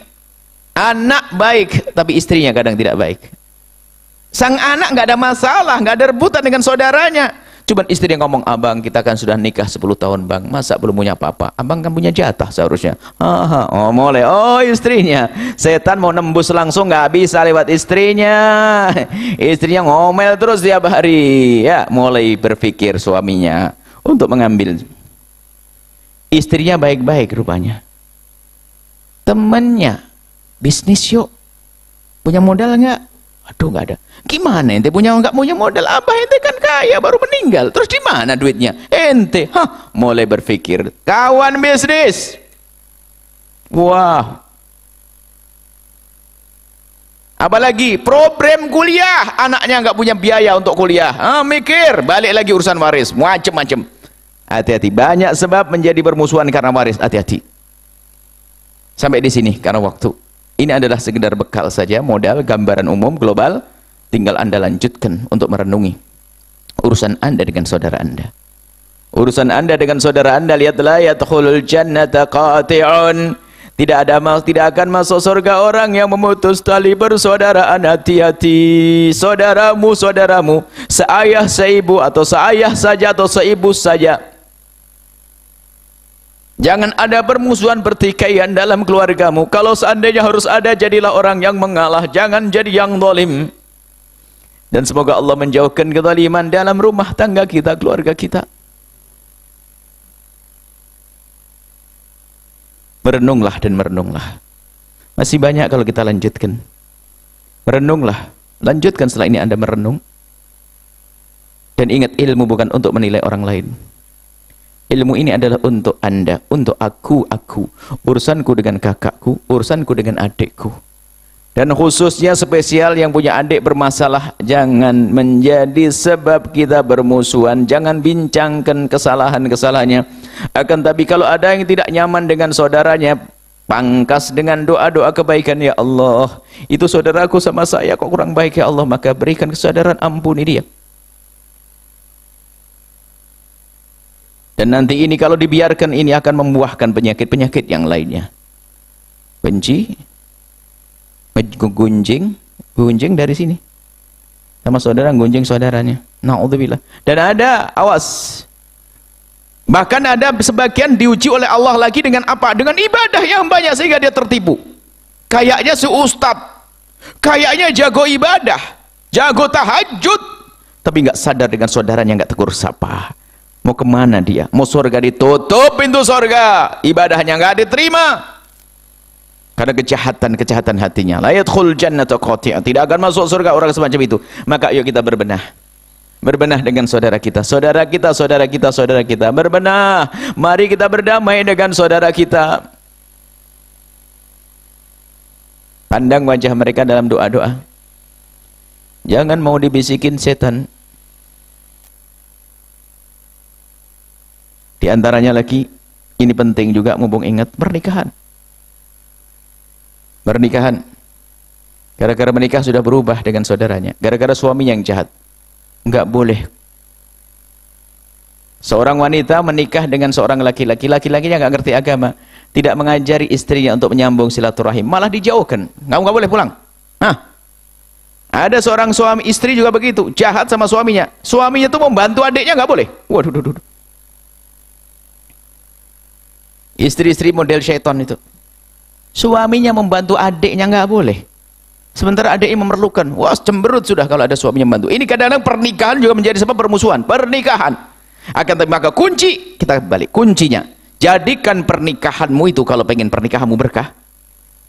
anak baik, tapi istrinya kadang tidak baik. Sang anak nggak ada masalah, nggak ada rebutan dengan saudaranya. Cuman istri yang ngomong, abang kita kan sudah nikah 10 tahun bang, masa belum punya apa-apa? Abang kan punya jatah seharusnya. Oh mulai, oh istrinya, setan mau nembus langsung nggak bisa lewat istrinya. Istrinya ngomel terus tiap hari, ya mulai berpikir suaminya untuk mengambil. Istrinya baik-baik rupanya. Temennya, bisnis yuk, punya modal nggak? Aduh nggak ada. Gimana ente nggak punya modal? Abah ente kan kaya baru meninggal. Terus di mana duitnya? Ente, mulai berpikir kawan bisnis. Wah. Apalagi program kuliah, anaknya nggak punya biaya untuk kuliah. Mikir, balik lagi urusan waris, macem-macem. Hati-hati, banyak sebab menjadi bermusuhan karena waris. Hati-hati. Sampai di sini karena waktu. Ini adalah sekedar bekal saja, modal, gambaran umum, global. Tinggal Anda lanjutkan untuk merenungi urusan Anda dengan saudara Anda. Urusan Anda dengan saudara Anda, lihatlah, yadkhulul jannata qati'un. Tidak akan masuk surga orang yang memutus tali persaudaraan. Hati-hati, saudaramu, seayah, seibu, atau seayah saja atau seibu saja. Jangan ada permusuhan pertikaian dalam keluargamu. Kalau seandainya harus ada, jadilah orang yang mengalah, jangan jadi yang zalim. Dan semoga Allah menjauhkan kezaliman dalam rumah tangga kita, keluarga kita. Merenunglah dan merenunglah. Masih banyak kalau kita lanjutkan. Merenunglah, lanjutkan setelah ini Anda merenung. Dan ingat, ilmu bukan untuk menilai orang lain. Ilmu ini adalah untuk Anda, untuk aku. Urusanku dengan kakakku, urusanku dengan adikku. Dan khususnya spesial yang punya adik bermasalah, jangan menjadi sebab kita bermusuhan. Jangan bincangkan kesalahan-kesalahannya. Akan tapi kalau ada yang tidak nyaman dengan saudaranya, pangkas dengan doa-doa kebaikan. Ya Allah, itu saudaraku sama saya kok kurang baik ya Allah, maka berikan kesadaran, ampuni dia. Dan nanti ini kalau dibiarkan, ini akan membuahkan penyakit-penyakit yang lainnya. Benci, gunjing dari sini. Sama saudara gunjing saudaranya. Na'udzubillah. Dan ada, awas. Bahkan ada sebagian diuji oleh Allah lagi dengan apa? Dengan ibadah yang banyak sehingga dia tertipu. Kayaknya ustadz, kayaknya jago ibadah, jago tahajud, tapi nggak sadar dengan saudaranya nggak tegur sapa. Mau kemana dia? Mau surga ditutup pintu surga, ibadahnya nggak diterima karena kejahatan hatinya. La yadkhul jannata qati'an, tidak akan masuk surga orang semacam itu. Maka yuk kita berbenah dengan saudara kita, berbenah. Mari kita berdamai dengan saudara kita. Pandang wajah mereka dalam doa-doa. Jangan mau dibisikin setan. Di antaranya lagi, ini penting juga, mumpung ingat, pernikahan. Gara-gara menikah sudah berubah dengan saudaranya. Gara-gara suami yang jahat. Enggak boleh. Seorang wanita menikah dengan seorang laki-laki. Laki-lakinya enggak ngerti agama. Tidak mengajari istrinya untuk menyambung silaturahim. Malah dijauhkan. Enggak boleh pulang. Ada seorang suami istri juga begitu. Jahat sama suaminya. Suaminya itu membantu adiknya enggak boleh. Waduh. Istri-istri model syaitan itu. Suaminya membantu adiknya nggak boleh. Sementara adiknya memerlukan. Wah, cemberut sudah kalau ada suaminya membantu. Ini kadang-kadang pernikahan juga menjadi sebab permusuhan. Pernikahan. Maka kunci, kita balik. Kuncinya. Jadikan pernikahanmu itu, kalau pengen pernikahanmu berkah.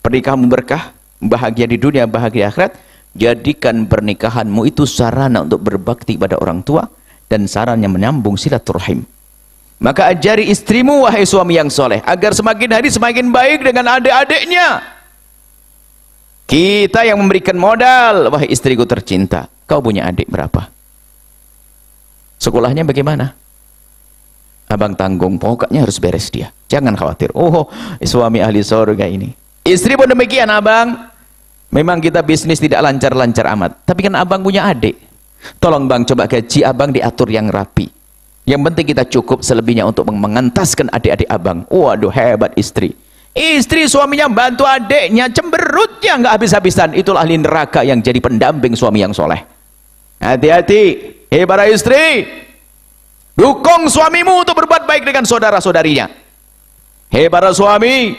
Pernikahanmu berkah. Bahagia di dunia, bahagia di akhirat. Jadikan pernikahanmu itu sarana untuk berbakti pada orang tua. Dan sarannya menyambung silaturahim. Maka ajari istrimu, wahai suami yang soleh, agar semakin hari semakin baik dengan adik-adiknya. Kita yang memberikan modal. Wahai istriku tercinta, kau punya adik berapa? Sekolahnya bagaimana? Abang tanggung, pokoknya harus beres dia. Jangan khawatir. Oh, suami ahli surga ini. Istri pun demikian, abang. Memang kita bisnis tidak lancar-lancar amat. Tapi kan abang punya adik. Tolong bang, coba gaji abang diatur yang rapi. Yang penting kita cukup, selebihnya untuk mengentaskan adik-adik abang. Waduh, hebat istri. Istri suaminya bantu adiknya, cemberutnya nggak habis-habisan. Itulah ahli neraka yang jadi pendamping suami yang soleh. Hati-hati, hei para istri. Dukung suamimu untuk berbuat baik dengan saudara-saudarinya. Hei para suami,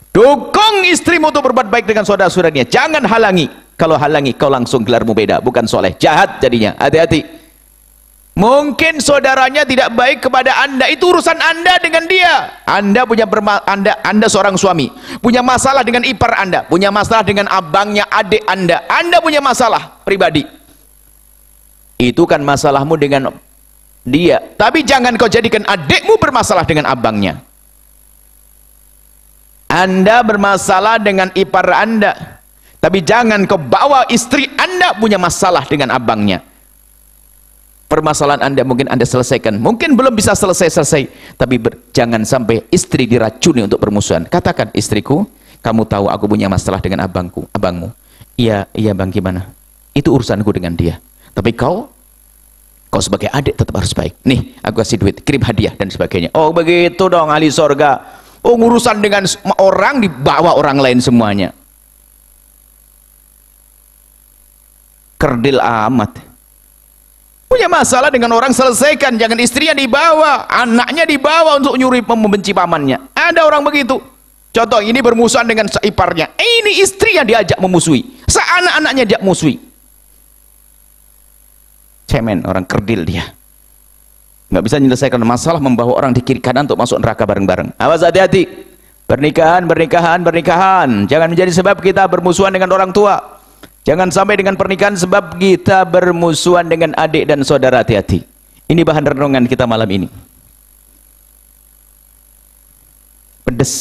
dukung istrimu untuk berbuat baik dengan saudara-saudarinya. Jangan halangi. Kalau halangi, kau langsung gelarmu beda, bukan soleh, jahat jadinya. Hati-hati. Mungkin saudaranya tidak baik kepada anda, itu urusan anda dengan dia. Anda punya anda seorang suami, punya masalah dengan ipar anda, punya masalah dengan abangnya adik anda punya masalah pribadi. Itu kan masalahmu dengan dia. Tapi jangan kau jadikan adikmu bermasalah dengan abangnya. Anda bermasalah dengan ipar anda, tapi jangan kau bawa istri anda punya masalah dengan abangnya. Permasalahan anda mungkin anda selesaikan, mungkin belum bisa selesai, tapi jangan sampai istri diracuni untuk permusuhan. Katakan, istriku, kamu tahu aku punya masalah dengan abangmu. Iya bang, gimana? Itu urusanku dengan dia. Tapi kau sebagai adik tetap harus baik. Nih, aku kasih duit, kirim hadiah dan sebagainya. Oh begitu dong ahli sorga. Oh, urusan dengan orang dibawa orang lain semuanya. Kerdil amat. Punya masalah dengan orang, selesaikan. Jangan istrinya dibawa, anaknya dibawa untuk nyuri membenci pamannya. Ada orang begitu. Contoh, ini bermusuhan dengan iparnya. Ini istri yang diajak memusuhi. Seanak-anaknya dia musuhi. Cemen, orang kerdil dia. Nggak bisa menyelesaikan masalah, membawa orang di kiri kanan untuk masuk neraka bareng-bareng. Awas, hati-hati. Pernikahan. Jangan menjadi sebab kita bermusuhan dengan orang tua. Jangan sampai dengan pernikahan sebab kita bermusuhan dengan adik dan saudara. Hati-hati. Ini bahan renungan kita malam ini. Pedes.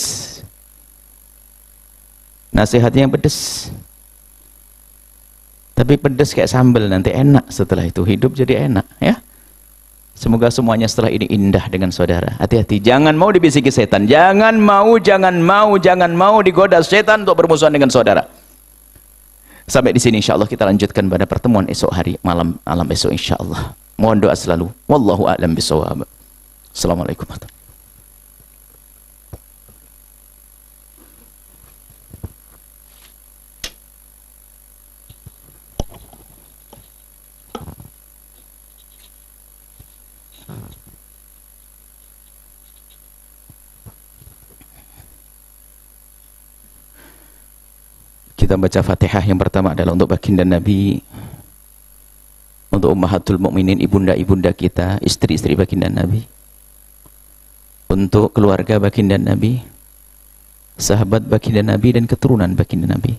Nasihatnya yang pedes. Tapi pedes kayak sambal, nanti enak setelah itu. Hidup jadi enak, ya. Semoga semuanya setelah ini indah dengan saudara. Hati-hati. Jangan mau dibisiki setan. Jangan mau digoda setan untuk bermusuhan dengan saudara. Sampai di sini insyaallah, kita lanjutkan pada pertemuan esok hari, malam esok insyaallah. Mohon doa selalu. Wallahu a'lam bishawab. Assalamualaikum warahmatullahi wabarakatuh. Kita baca Fatihah. Yang pertama adalah untuk baginda Nabi, untuk ummahatul mukminin, ibunda-ibunda kita, istri-istri baginda Nabi, untuk keluarga baginda Nabi, sahabat baginda Nabi dan keturunan baginda Nabi.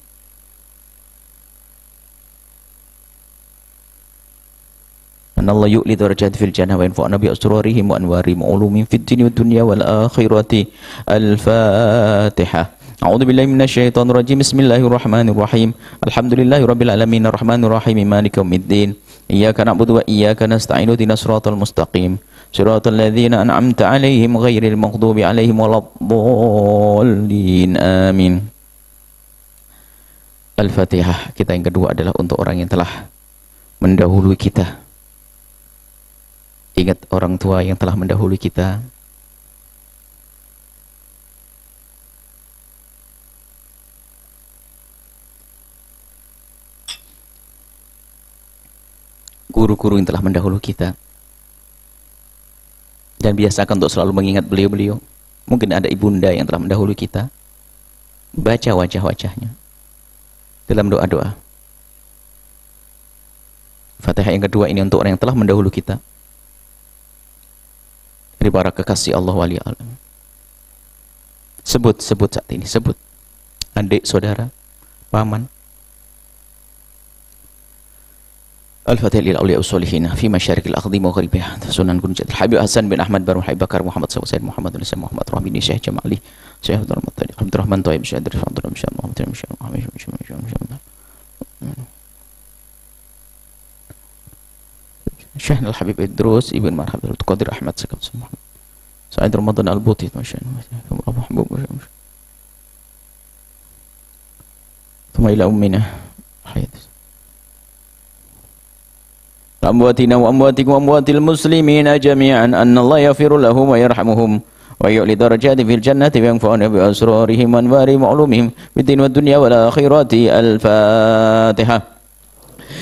Allah yu'li darajat fil jannah wa yanfa'una bi asrarihim wa anwarihim wa ulumin fid dini wad dunya wal akhirati. Al-Fatihah. A'udzu billahi minasyaitonir rajim. Bismillahirrahmanirrahim. Alhamdulillahirabbil alamin arrahmanir rahim maliki yaumiddin. Iyyaka na'budu wa iyyaka nasta'in ihdinas siratal mustaqim. Siratal ladzina an'amta 'alaihim ghairil maghdubi 'alaihim waladdallin. Amin. Al-Fatihah. Kita yang kedua adalah untuk orang yang telah mendahului kita. Ingat orang tua yang telah mendahului kita. Guru-guru yang telah mendahului kita. Dan biasakan untuk selalu mengingat beliau-beliau. Mungkin ada ibunda yang telah mendahului kita. Baca wajah-wajahnya dalam doa-doa. Fatihah yang kedua ini untuk orang yang telah mendahului kita, dari para kekasih Allah wali alam. Sebut saat ini, sebut adik, saudara, paman. Al-Fatihah lil awliya usolihina fi masyarikil ardi wa gharibiha. Sunan Gunung Jati Habib Hasan bin Ahmad Baru Habib Bakar Muhammad Sayyid Muhammad bin Muhammad Rahmini Syekh Jamali Syekh Abdul Rahman Thayyib Syekh Abdul Rahman Syekh Al-Habib Idrus Ibn Marhab Qadir Ahmad Sakab Sa'id Ramadan Al-Buti Thumma ila ummina hayat amwatina wa amwatikum wa amwatil muslimina jami'an anna Allah yaghfiru lahum wa yarhamuhum wa yu'li darajati fil jannati wa yanfa'una bi asrarihim wa anwarihim wa ulumihim bid din wad dunya wal akhirati. Al-Fatihah.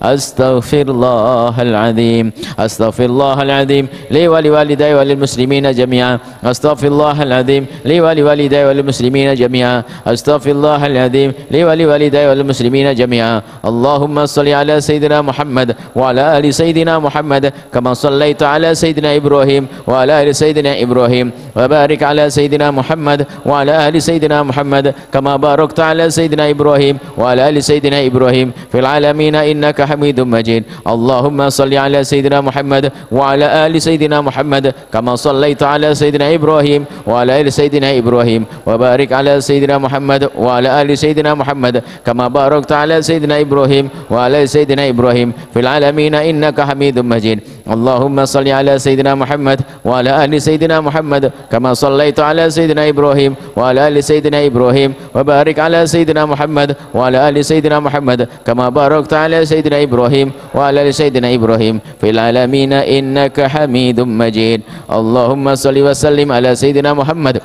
astaghfirullahal azim, astaghfirullahal azim li wa liwalidayya wa lil muslimina jami'an, astaghfirullahal azim li wa liwalidayya wa lil muslimina jami'an, astaghfirullahal azim li wa liwalidayya wa lil muslimina jami'an. Allahumma salli ala sayyidina Muhammad wa ala ali sayyidina Muhammad kama sallaita ala sayyidina Ibrahim wa ala ali sayyidina Ibrahim, wa barik ala sayyidina Muhammad wa ala ali sayyidina Muhammad kama barakta ala sayyidina Ibrahim wa ala ali sayyidina Ibrahim fil alamin innaka Hamidum Majid. Allahumma salli ala sayyidina Muhammad wa ala ali sayyidina Muhammad kama sallaita ala sayyidina Ibrahim wa ala ali sayyidina Ibrahim, wa barik ala sayyidina Muhammad wa ala ali sayyidina Muhammad kama barakta ala sayyidina Ibrahim wa ala ali sayyidina Ibrahim fil alamin innaka Hamidum Majid. Allahumma salli ala sayyidina Muhammad wa ala ali sayyidina Muhammad kama sallaita ala sayyidina Ibrahim wa ala ali sayyidina Ibrahim, wa barik ala sayyidina Muhammad wa ala ali sayyidina Muhammad kama barakta ala sayyidina Ibrahim wa ala ali sayyidina Ibrahim fil alamin innaka Hamidum Majid. Allahumma salli wa sallim ala sayyidina Muhammad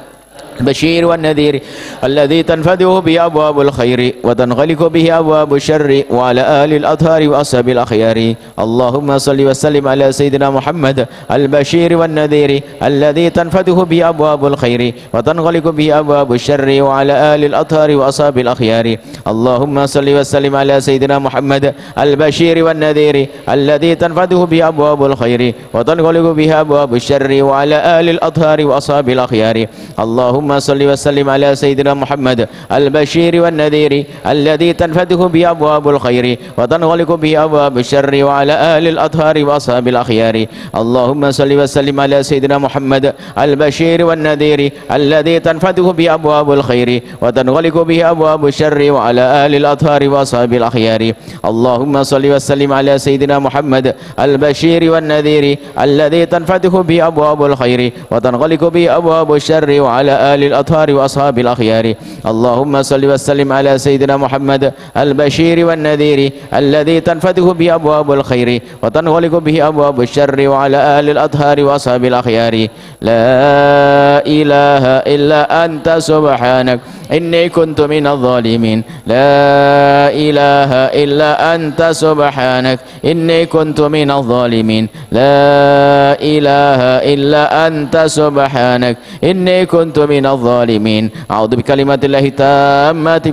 البشير والنذير الذي تنفذه به أبواب الخير وتنغلق به أبواب الشر وعلى آل الأطهار وأصحاب الأخيار. اللهم صل وسلم على سيدنا محمد البشير والنذير الذي تنفذه به أبواب الخير وتنغلق به أبواب الشر وعلى آل الأطهار وأصحاب الأخيار. اللهم صل وسلم على سيدنا محمد البشير والنذير الذي تنفذه به أبواب الخير وتنغلق به أبواب الشر وعلى آل الأطهار وأصحاب الأخيار. اللهم صل وسلم على سيدنا محمد البشير والنذير الذي تنفتح به أبواب الخير وتنغلق به أبواب الشر وعلى آل الأطهار وأصحاب الأخيار. اللهم صل وسلم على سيدنا محمد البشير والنذير الذي تنفتح به أبواب الخير وتنغلق به أبواب الشر وعلى آل الأطهار وأصحاب الأخيار. اللهم صل وسلم على سيدنا محمد البشير والنذير الذي تنفتح به أبواب الخير وتنغلق به أبواب الشر وعلى آل الأطهار وأصحاب الأخيار. اللهم صل وسلم على سيدنا محمد البشير والنذير الذي تنفتح به أبواب الخير وتنغلق به أبواب الشر وعلى آل الأطهار وأصحاب الأخيار. لا إله إلا أنت سبحانك إني كنت من الظالمين. لا إله إلا أنت سبحانك إني كنت من الظالمين. لا إله إلا أنت سبحانك إني كنت من الظالمين. أعوذ بكلمات الله التامات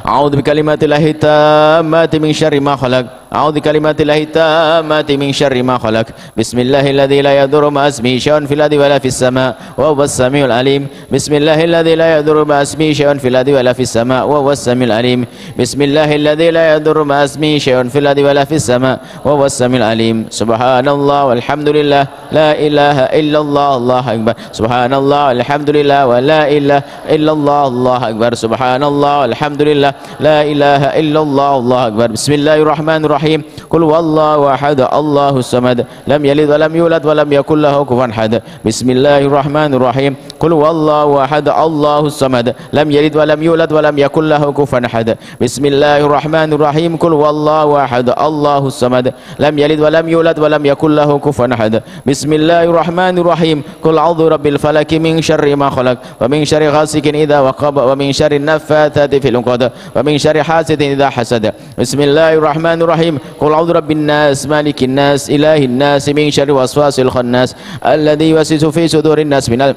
أعوذ بكلمات الله التامات من شر ما خلق. أعوذ بكلمات الله التامات من شر ما خلق. بسم الله الذي لا يضر مع اسمه شيء في الأرض ولا في السماء وهو السميع العليم. بسم الله الذي لا يضر مع اسمه شيء في الأرض ولا في السماء وهو السميع العليم. بسم الله الذي لا يضر مع اسمه شيء في الأرض ولا في السماء وهو السميع العليم. سبحان الله والحمد لله لا إله إلا الله الله أكبر. سبحان الله والحمد لله ولا إله إلا الله الله أكبر. سبحان الله والحمد لله لا إله إلا الله الله أكبر. بسم الله الرحمن الرحيم. قل والله أحد الله الصمد لم يلد ولم يولد ولم يكن له كفوا أحد. بسم الله الرحمن الرحيم. قل والله أحد الله الصمد لم يلد ولم يولد ولم يكن له كفوا أحد. بسم الله الرحمن الرحيم. قل والله أحد الله الصمد لم يلد ولم يولد ولم يكن له كفوا أحد. بسم الله الرحمن الرحيم. قل أعوذ برب الفلك من شر ما خلق ومن شر غاسق إذا وقب ومن شر النفاثات في العقد ومن شر حاسد إذا حسد. بسم الله الرحمن الرحيم. قل أعوذ برب الناس مالك الناس إله الناس من شر وسواس الخناس الذي يوسوس في صدور الناس من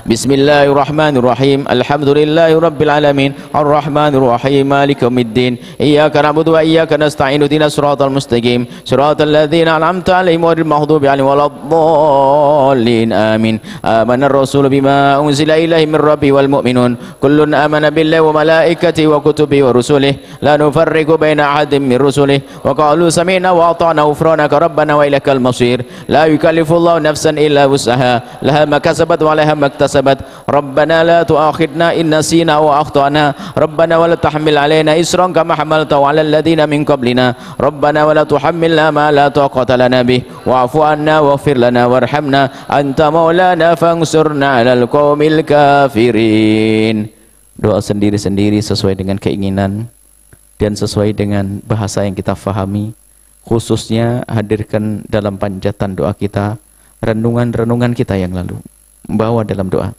بسم الله الرحمن الرحيم. الحمد لله رب العالمين الرحمن الرحيم مالك يوم الدين إياك نعبد وإياك نستعين اهدنا الصراط المستقيم صراط الذين أنعمت عليهم غير المغضوب عليهم ولا الضالين آمين. آمن الرسول بما أنزل إليه من ربه والمؤمنون كل آمن بالله وملائكته وكتبه ورسله لا نفرق بين أحد من رسله وقالوا سمعنا وأطعنا غفرانك ربنا وإليك المصير. لا يكلف الله نفسا إلا وسعها لها ما كسبت وعليها ما اكتسبت. ربنا لا تؤاخذنا إن نسينا أو أخطأنا ربنا ولا تحمل علينا إصرا كما حملته على الذين من قبلنا ربنا ولا تحملنا ما لا طاقة لنا به واعف عنا واغفر لنا وارحمنا أنت مولانا فانصرنا على القوم الكافرين. Doa sendiri-sendiri sesuai dengan keinginan dan sesuai dengan bahasa yang kita fahami. Khususnya hadirkan dalam panjatan doa kita renungan-renungan kita yang lalu. Bawa dalam doa.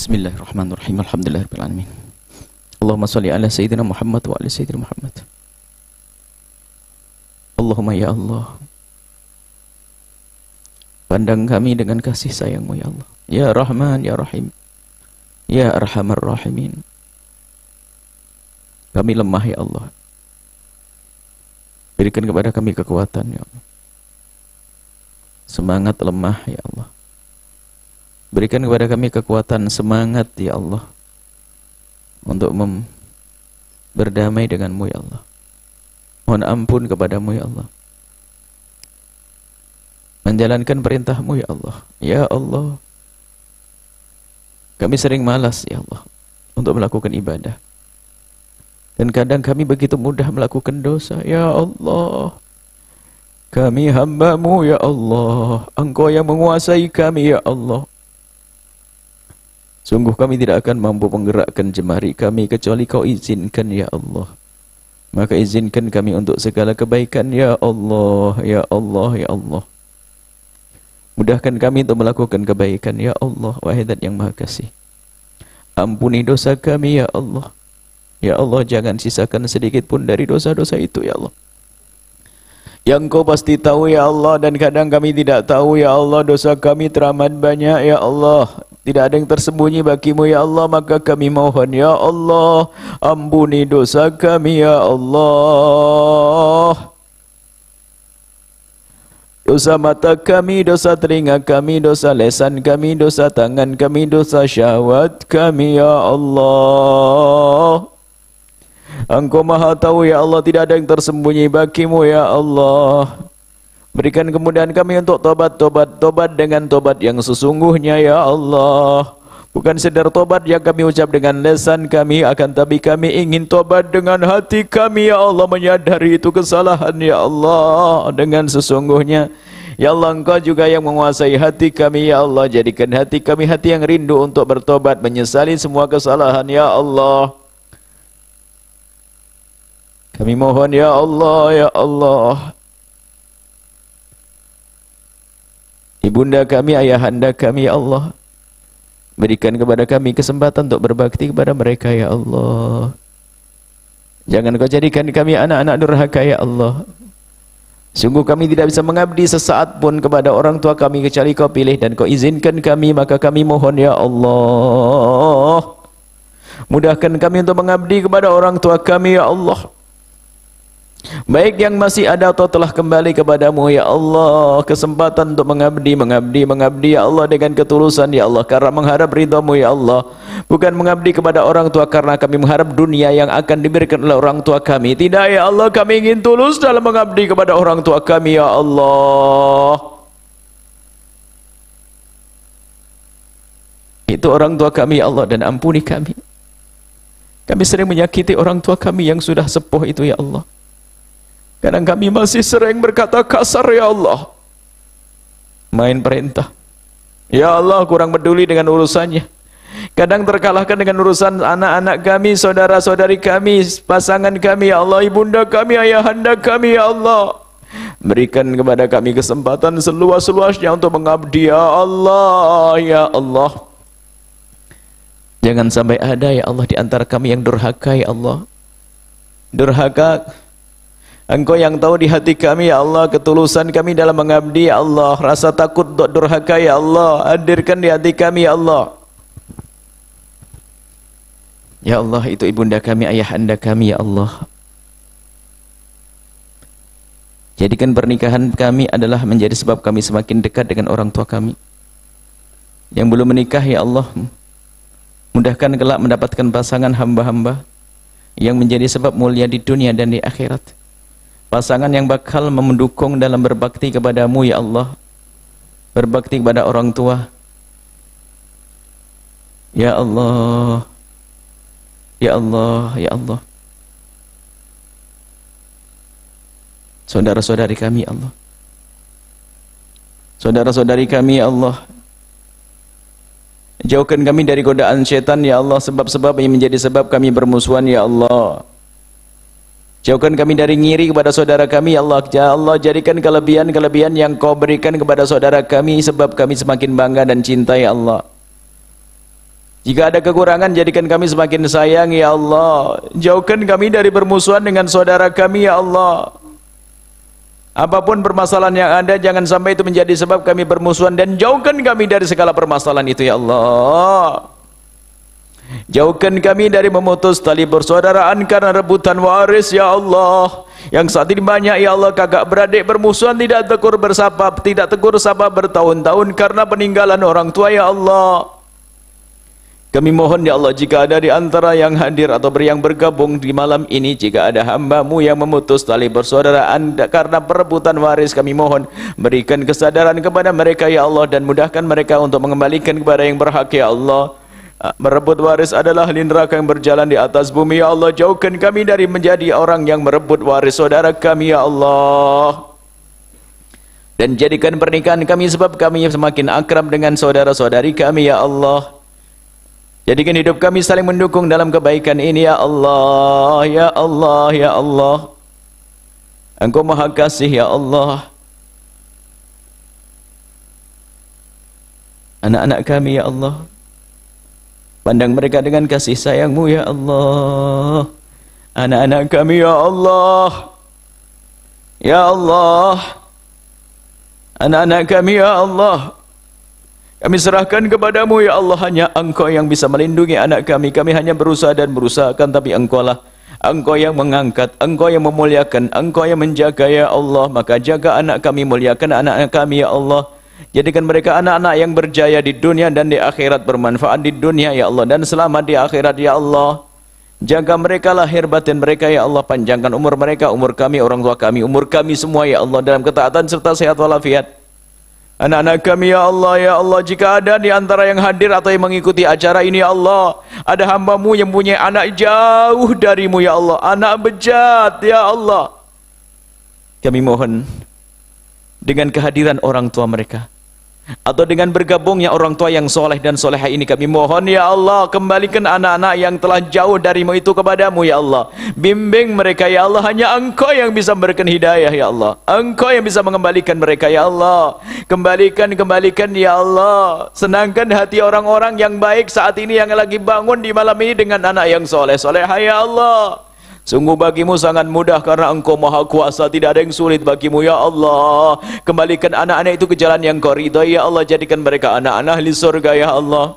Bismillahirrahmanirrahim. Alhamdulillahirabbil alamin. Allahumma shalli ala sayyidina Muhammad wa ala sayyidina Muhammad. Allahumma ya Allah, pandang kami dengan kasih sayang-Mu ya Allah. Ya Rahman ya Rahim, ya Arhamar Rahimin. Kami lemah ya Allah, berikan kepada kami kekuatan ya Allah. Semangat lemah ya Allah, berikan kepada kami kekuatan semangat ya Allah, untuk berdamai denganmu ya Allah. Mohon ampun kepadamu ya Allah, menjalankan perintahmu ya Allah. Ya Allah, kami sering malas ya Allah untuk melakukan ibadah, dan kadang kami begitu mudah melakukan dosa. Ya Allah, kami hamba-Mu ya Allah, Engkau yang menguasai kami ya Allah. Sungguh kami tidak akan mampu menggerakkan jemari kami kecuali Kau izinkan ya Allah. Maka izinkan kami untuk segala kebaikan ya Allah, ya Allah, ya Allah. Mudahkan kami untuk melakukan kebaikan ya Allah, Wahai Zat yang Maha Kasih. Ampuni dosa kami ya Allah. Ya Allah, jangan sisakan sedikit pun dari dosa-dosa itu ya Allah. Yang Kau pasti tahu ya Allah, dan kadang kami tidak tahu ya Allah. Dosa kami teramat banyak ya Allah, tidak ada yang tersembunyi bagimu ya Allah. Maka kami mohon ya Allah, ampuni dosa kami ya Allah. Dosa mata kami, dosa telinga kami, dosa lisan kami, dosa tangan kami, dosa syahwat kami ya Allah. Engkau Maha tahu ya Allah, tidak ada yang tersembunyi bagimu ya Allah. Berikan kemudahan kami untuk tobat dengan tobat yang sesungguhnya ya Allah. Bukan sekedar tobat yang kami ucap dengan lisan kami, akan tapi kami ingin tobat dengan hati kami ya Allah, menyadari itu kesalahan ya Allah dengan sesungguhnya. Ya Allah, Engkau juga yang menguasai hati kami ya Allah. Jadikan hati kami hati yang rindu untuk bertobat, menyesali semua kesalahan ya Allah. Kami mohon ya Allah, ya Allah, ibunda kami, ayahanda kami ya Allah, berikan kepada kami kesempatan untuk berbakti kepada mereka ya Allah. Jangan Kau jadikan kami anak-anak durhaka ya Allah. Sungguh kami tidak bisa mengabdi sesaat pun kepada orang tua kami kecuali Kau pilih dan Kau izinkan kami. Maka kami mohon ya Allah, mudahkan kami untuk mengabdi kepada orang tua kami ya Allah, baik yang masih ada atau telah kembali kepadamu ya Allah. Kesempatan untuk mengabdi ya Allah dengan ketulusan ya Allah, karena mengharap ridhamu ya Allah. Bukan mengabdi kepada orang tua karena kami mengharap dunia yang akan diberikan oleh orang tua kami. Tidak ya Allah, kami ingin tulus dalam mengabdi kepada orang tua kami ya Allah. Itu orang tua kami ya Allah, dan ampuni kami. Kami sering menyakiti orang tua kami yang sudah sepuh itu ya Allah. Kadang kami masih sering berkata kasar ya Allah, main perintah ya Allah, kurang peduli dengan urusannya. Kadang terkalahkan dengan urusan anak-anak kami, saudara-saudari kami, pasangan kami ya Allah, ibunda kami, ayahanda kami ya Allah. Berikan kepada kami kesempatan seluas-luasnya untuk mengabdi ya Allah, ya Allah. Jangan sampai ada ya Allah di antara kami yang durhaka ya Allah. Durhaka, Engkau yang tahu di hati kami ya Allah, ketulusan kami dalam mengabdi ya Allah. Rasa takut untuk durhaka ya Allah, hadirkan di hati kami ya Allah. Ya Allah, itu ibunda kami, ayahanda kami ya Allah. Jadikan pernikahan kami adalah menjadi sebab kami semakin dekat dengan orang tua kami. Yang belum menikah ya Allah, mudahkan kelak mendapatkan pasangan hamba-hamba yang menjadi sebab mulia di dunia dan di akhirat. Pasangan yang bakal mendukung dalam berbakti kepadamu ya Allah, berbakti kepada orang tua ya Allah, ya Allah, ya Allah. Saudara-saudari kami ya Allah, saudara-saudari kami ya Allah, jauhkan kami dari godaan syaitan ya Allah, sebab-sebab yang menjadi sebab kami bermusuhan ya Allah. Jauhkan kami dari ngiri kepada saudara kami ya Allah. Ya Allah, jadikan kelebihan-kelebihan yang Kau berikan kepada saudara kami sebab kami semakin bangga dan cinta ya Allah.
Jika ada kekurangan, jadikan kami semakin sayang ya Allah. Jauhkan kami dari bermusuhan dengan saudara kami ya Allah. Apapun permasalahan yang ada, jangan sampai itu menjadi sebab kami bermusuhan, dan jauhkan kami dari segala permasalahan itu ya Allah. Jauhkan kami dari memutus tali persaudaraan karena rebutan waris ya Allah. Yang saat ini banyak ya Allah kakak beradik bermusuhan, tidak tegur sapa bertahun-tahun karena peninggalan orang tua ya Allah. Kami mohon ya Allah, jika ada di antara yang hadir atau yang bergabung di malam ini, jika ada hamba-Mu yang memutus tali persaudaraan karena perebutan waris, kami mohon berikan kesadaran kepada mereka ya Allah, dan mudahkan mereka untuk mengembalikan kepada yang berhak ya Allah. Merebut waris adalah neraka yang berjalan di atas bumi ya Allah. Jauhkan kami dari menjadi orang yang merebut waris saudara kami ya Allah, dan jadikan pernikahan kami sebab kami semakin akrab dengan saudara-saudari kami ya Allah. Jadikan hidup kami saling mendukung dalam kebaikan ini ya Allah, ya Allah, ya Allah. Engkau Maha Kasih ya Allah. Anak-anak kami ya Allah, pandang mereka dengan kasih sayang-Mu ya Allah. Anak-anak kami ya Allah, ya Allah. Anak-anak kami ya Allah, kami serahkan kepadamu ya Allah. Hanya Engkau yang bisa melindungi anak kami. Kami hanya berusaha dan berusahakan, tapi Engkau lah, Engkau yang mengangkat, Engkau yang memuliakan, Engkau yang menjaga ya Allah. Maka jaga anak kami, muliakan anak-anak kami ya Allah. Jadikan mereka anak-anak yang berjaya di dunia dan di akhirat, bermanfaat di dunia ya Allah, dan selamat di akhirat ya Allah. Jaga mereka, lahir batin mereka ya Allah. Panjangkan umur mereka, umur kami, orang tua kami, umur kami semua ya Allah, dalam ketaatan serta sehat walafiat. Anak-anak kami ya Allah, jika ada di antara yang hadir atau yang mengikuti acara ini ya Allah, ada hamba-Mu yang punya anak jauh darimu ya Allah, anak bejat ya Allah, kami mohon dengan kehadiran orang tua mereka, atau dengan bergabungnya orang tua yang soleh dan solehah ini, kami mohon ya Allah, kembalikan anak-anak yang telah jauh darimu itu kepadamu ya Allah. Bimbing mereka ya Allah, hanya Engkau yang bisa memberikan hidayah ya Allah. Engkau yang bisa mengembalikan mereka ya Allah. Kembalikan ya Allah. Senangkan hati orang-orang yang baik saat ini yang lagi bangun di malam ini dengan anak yang soleh solehah ya Allah. Sungguh bagimu sangat mudah karena Engkau Maha Kuasa, tidak ada yang sulit bagimu ya Allah. Kembalikan anak-anak itu ke jalan yang Kau ridhai ya Allah. Jadikan mereka anak-anak ahli surga ya Allah.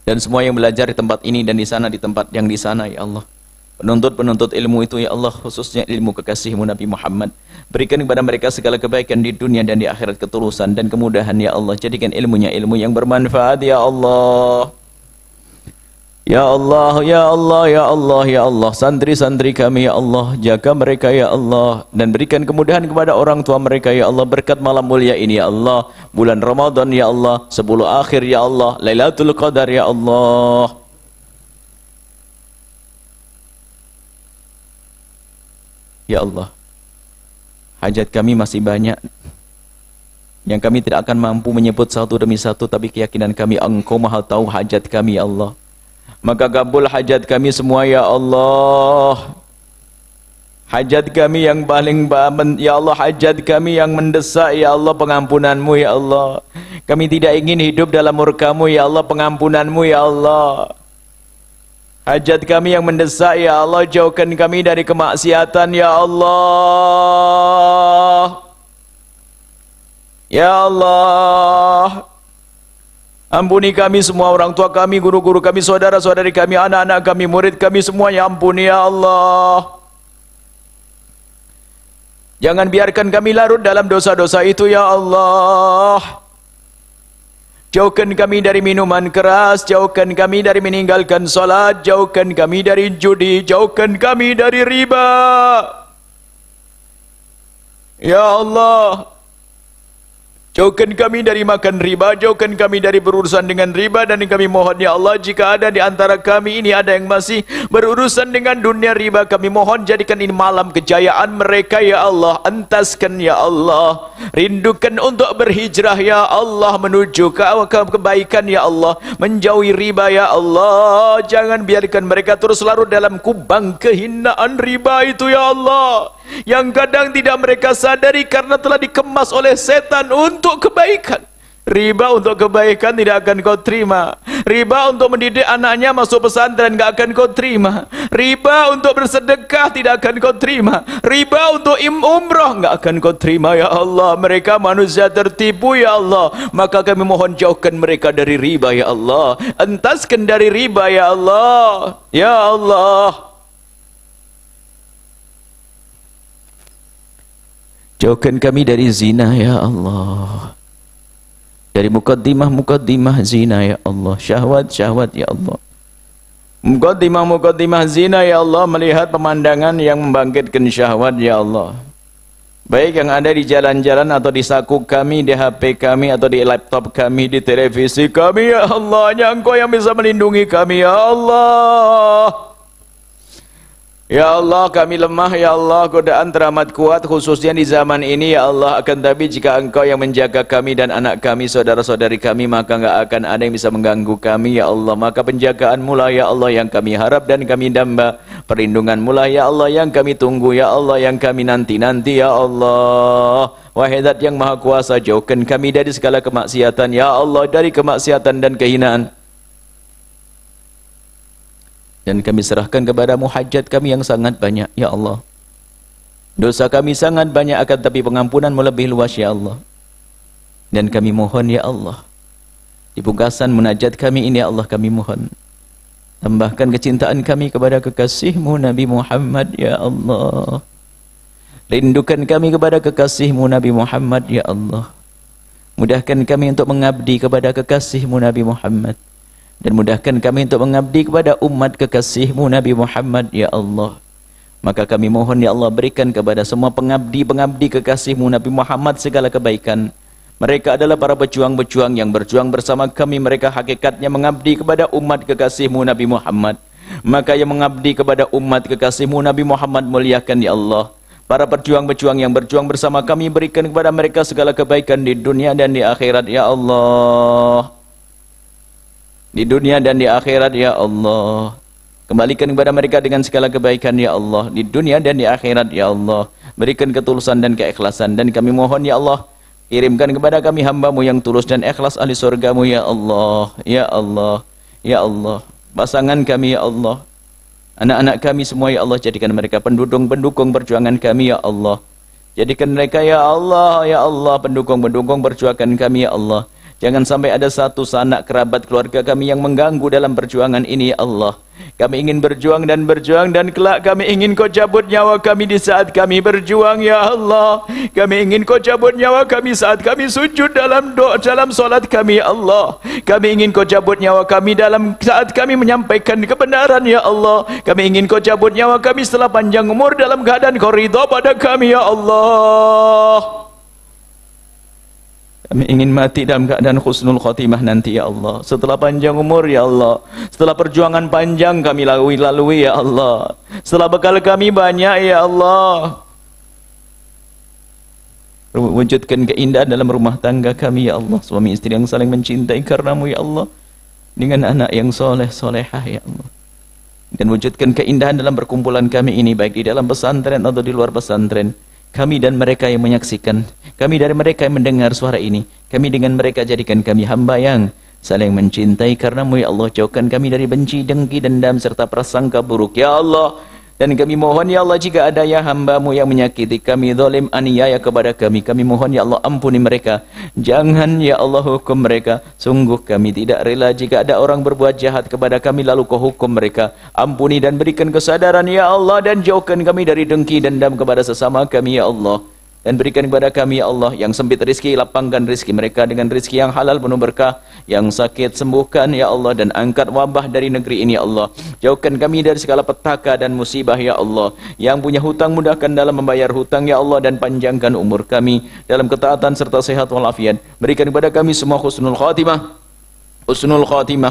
Dan semua yang belajar di tempat ini dan di sana, di tempat yang di sana ya Allah, penuntut-penuntut ilmu itu ya Allah, khususnya ilmu kekasih-Mu Nabi Muhammad, berikan kepada mereka segala kebaikan di dunia dan di akhirat, ketulusan dan kemudahan ya Allah. Jadikan ilmunya ilmu yang bermanfaat ya Allah. Ya Allah, ya Allah, ya Allah, ya Allah. Santri-santri kami ya Allah, jaga mereka ya Allah, dan berikan kemudahan kepada orang tua mereka ya Allah. Berkat malam mulia ini ya Allah, bulan Ramadan ya Allah, 10 akhir ya Allah, Lailatul Qadar ya Allah. Ya Allah, hajat kami masih banyak yang kami tidak akan mampu menyebut satu demi satu, tapi keyakinan kami Engkau Maha tahu hajat kami ya Allah. Maka kabul hajat kami semua ya Allah. Hajat kami yang paling ya Allah, hajat kami yang mendesak ya Allah, pengampunan-Mu ya Allah. Kami tidak ingin hidup dalam murka-Mu ya Allah, pengampunan-Mu ya Allah. Hajat kami yang mendesak ya Allah, jauhkan kami dari kemaksiatan ya Allah. Ya Allah, ampuni kami semua, orang tua kami, guru-guru kami, saudara-saudari kami, anak-anak kami, murid kami semuanya, ampuni ya Allah. Jangan biarkan kami larut dalam dosa-dosa itu ya Allah. Jauhkan kami dari minuman keras, jauhkan kami dari meninggalkan salat, jauhkan kami dari judi, jauhkan kami dari riba. Ya Allah, jauhkan kami dari makan riba, jauhkan kami dari berurusan dengan riba, dan kami mohon ya Allah, jika ada di antara kami ini ada yang masih berurusan dengan dunia riba, kami mohon jadikan ini malam kejayaan mereka ya Allah. Entaskan ya Allah, rindukan untuk berhijrah ya Allah, menuju ke kebaikan ya Allah, menjauhi riba ya Allah. Jangan biarkan mereka terus larut dalam kubang kehinaan riba itu ya Allah, yang kadang tidak mereka sadari karena telah dikemas oleh setan untuk kebaikan. Riba untuk kebaikan tidak akan kau terima. Riba untuk mendidik anaknya masuk pesantren tidak akan kau terima. Riba untuk bersedekah tidak akan kau terima. Riba untuk umrah tidak akan kau terima ya Allah. Mereka manusia tertipu ya Allah. Maka kami mohon jauhkan mereka dari riba ya Allah. Entaskan dari riba ya Allah. Ya Allah. Jauhkan kami dari zina ya Allah. Dari mukaddimah zina ya Allah, syahwat ya Allah, mukaddimah zina ya Allah, melihat pemandangan yang membangkitkan syahwat ya Allah, baik yang ada di jalan-jalan atau di saku kami, di HP kami atau di laptop kami, di televisi kami ya Allah. Hanya Engkau yang bisa melindungi kami ya Allah. Ya Allah, kami lemah ya Allah, godaan teramat kuat khususnya di zaman ini ya Allah. Akan tapi jika Engkau yang menjaga kami dan anak kami, saudara-saudari kami, maka enggak akan ada yang bisa mengganggu kami ya Allah. Maka penjagaan-Mu lah ya Allah yang kami harap dan kami damba. Perlindungan-Mu lah ya Allah yang kami tunggu ya Allah, yang kami nanti-nanti ya Allah. Wahai Zat yang Maha Kuasa, jauhkan kami dari segala kemaksiatan ya Allah, dari kemaksiatan dan kehinaan. Dan kami serahkan kepada-Mu hajat kami yang sangat banyak ya Allah. Dosa kami sangat banyak, akan tapi pengampunan-Mu lebih luas ya Allah. Dan kami mohon ya Allah, di pungkasan munajat kami ini ya Allah, kami mohon tambahkan kecintaan kami kepada kekasih-Mu Nabi Muhammad ya Allah. Rindukan kami kepada kekasih-Mu Nabi Muhammad ya Allah. Mudahkan kami untuk mengabdi kepada kekasih-Mu Nabi Muhammad. Dan mudahkan kami untuk mengabdi kepada umat kekasih-Mu Nabi Muhammad ya Allah. Maka kami mohon ya Allah, berikan kepada semua pengabdi-pengabdi kekasih-Mu Nabi Muhammad segala kebaikan. Mereka adalah para pejuang-pejuang yang berjuang bersama kami. Mereka hakikatnya mengabdi kepada umat kekasih-Mu Nabi Muhammad. Maka yang mengabdi kepada umat kekasih-Mu Nabi Muhammad, muliakan ya Allah. Para pejuang-pejuang yang berjuang bersama kami, berikan kepada mereka segala kebaikan di dunia dan di akhirat ya Allah. Di dunia dan di akhirat ya Allah. Kembalikan kepada mereka dengan segala kebaikan ya Allah, di dunia dan di akhirat ya Allah. Berikan ketulusan dan keikhlasan. Dan kami mohon ya Allah, kirimkan kepada kami hamba-Mu yang tulus dan ikhlas, ahli surga-Mu ya Allah. Ya Allah, ya Allah. Pasangan kami ya Allah, anak-anak kami semua ya Allah, jadikan mereka pendukung perjuangan kami ya Allah. Jadikan mereka ya Allah, ya Allah, pendukung perjuangan kami ya Allah. Jangan sampai ada satu sanak kerabat keluarga kami yang mengganggu dalam perjuangan ini ya Allah. Kami ingin berjuang dan kelak kami ingin Kau cabut nyawa kami di saat kami berjuang ya Allah. Kami ingin Kau cabut nyawa kami saat kami sujud dalam doa, dalam solat kami ya Allah. Kami ingin Kau cabut nyawa kami dalam saat kami menyampaikan kebenaran ya Allah. Kami ingin Kau cabut nyawa kami setelah panjang umur dalam keadaan Kau ridha pada kami ya Allah. Kami ingin mati dalam keadaan husnul khotimah nanti ya Allah. Setelah panjang umur ya Allah, setelah perjuangan panjang kami lalui ya Allah, setelah bekal kami banyak ya Allah, wujudkan keindahan dalam rumah tangga kami ya Allah. Suami istri yang saling mencintai karena-Mu ya Allah, dengan anak yang soleh solehah ya Allah. Dan wujudkan keindahan dalam perkumpulan kami ini, baik di dalam pesantren atau di luar pesantren. Kami dan mereka yang menyaksikan, kami dari mereka yang mendengar suara ini, kami dengan mereka jadikan kami hamba yang saling mencintai karena-Mu ya Allah. Jauhkan kami dari benci, dengki, dendam serta prasangka buruk ya Allah. Dan kami mohon ya Allah, jika ada ya hamba-Mu yang menyakiti kami, zalim, aniaya kepada kami, kami mohon ya Allah, ampuni mereka. Jangan ya Allah hukum mereka. Sungguh kami tidak rela jika ada orang berbuat jahat kepada kami lalu Kau hukum mereka. Ampuni dan berikan kesadaran ya Allah, dan jauhkan kami dari dengki, dendam kepada sesama kami ya Allah. Dan berikan kepada kami ya Allah, yang sempit rezeki, lapangkan rezeki mereka dengan rezeki yang halal penuh berkah. Yang sakit sembuhkan ya Allah, dan angkat wabah dari negeri ini ya Allah. Jauhkan kami dari segala petaka dan musibah ya Allah. Yang punya hutang, mudahkan dalam membayar hutang ya Allah, dan panjangkan umur kami dalam ketaatan serta sehat walafiat. Berikan kepada kami semua husnul khatimah. husnul khatimah,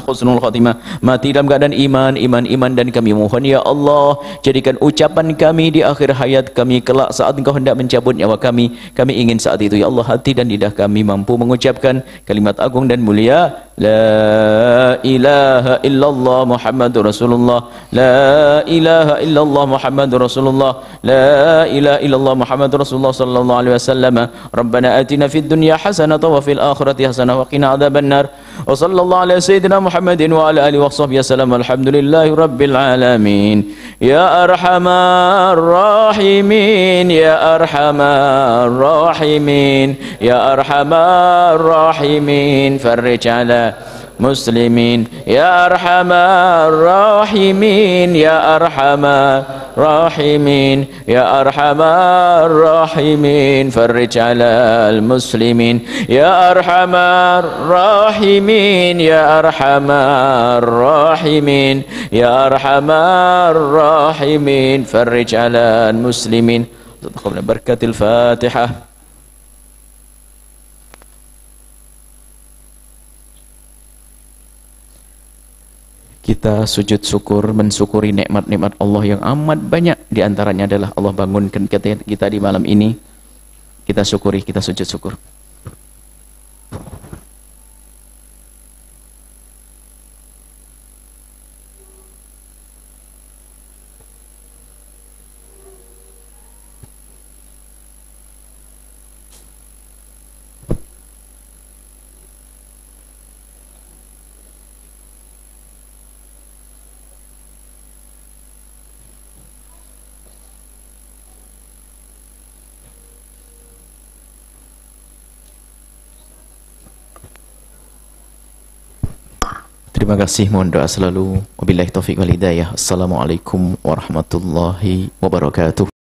mati dalam keadaan iman, dan kami mohon ya Allah, jadikan ucapan kami di akhir hayat kami kelak saat Engkau hendak mencabut nyawa kami ingin saat itu ya Allah hati dan lidah kami mampu mengucapkan kalimat agung dan mulia, la ilaha illallah Muhammadur Rasulullah, la ilaha illallah Muhammadur Rasulullah, la ilaha illallah Muhammadur Rasulullah sallallahu alaihi wasallam. Rabbana atina fid dunya hasanatan wa fil akhirati hasanatan wa qina adzabannar. Wa sallallahu ala sayyidina Muhammadin wa ala alihi wa sahbihi wasallam. Alhamdulillahi rabbil alamin. Ya arhamar rahimin, ya arhamar rahimin, ya arhamar rahimin, farrij ala muslimin, ya arhamar rahimin, ya arhamar rahimin, ya arhamar rahimin, farrij ala muslimin, ya arhamar rahimin, ya arhamar rahimin, ya arhamar rahimin, farrij ala muslimin. Berkatil Fatihah. Kita sujud syukur, mensyukuri nikmat-nikmat Allah yang amat banyak. Di antaranya adalah Allah bangunkan kita di malam ini. Kita syukuri, kita sujud syukur. Terima kasih, mohon doa selalu. Wabillahi taufiq wal hidayah. Assalamualaikum warahmatullahi wabarakatuh.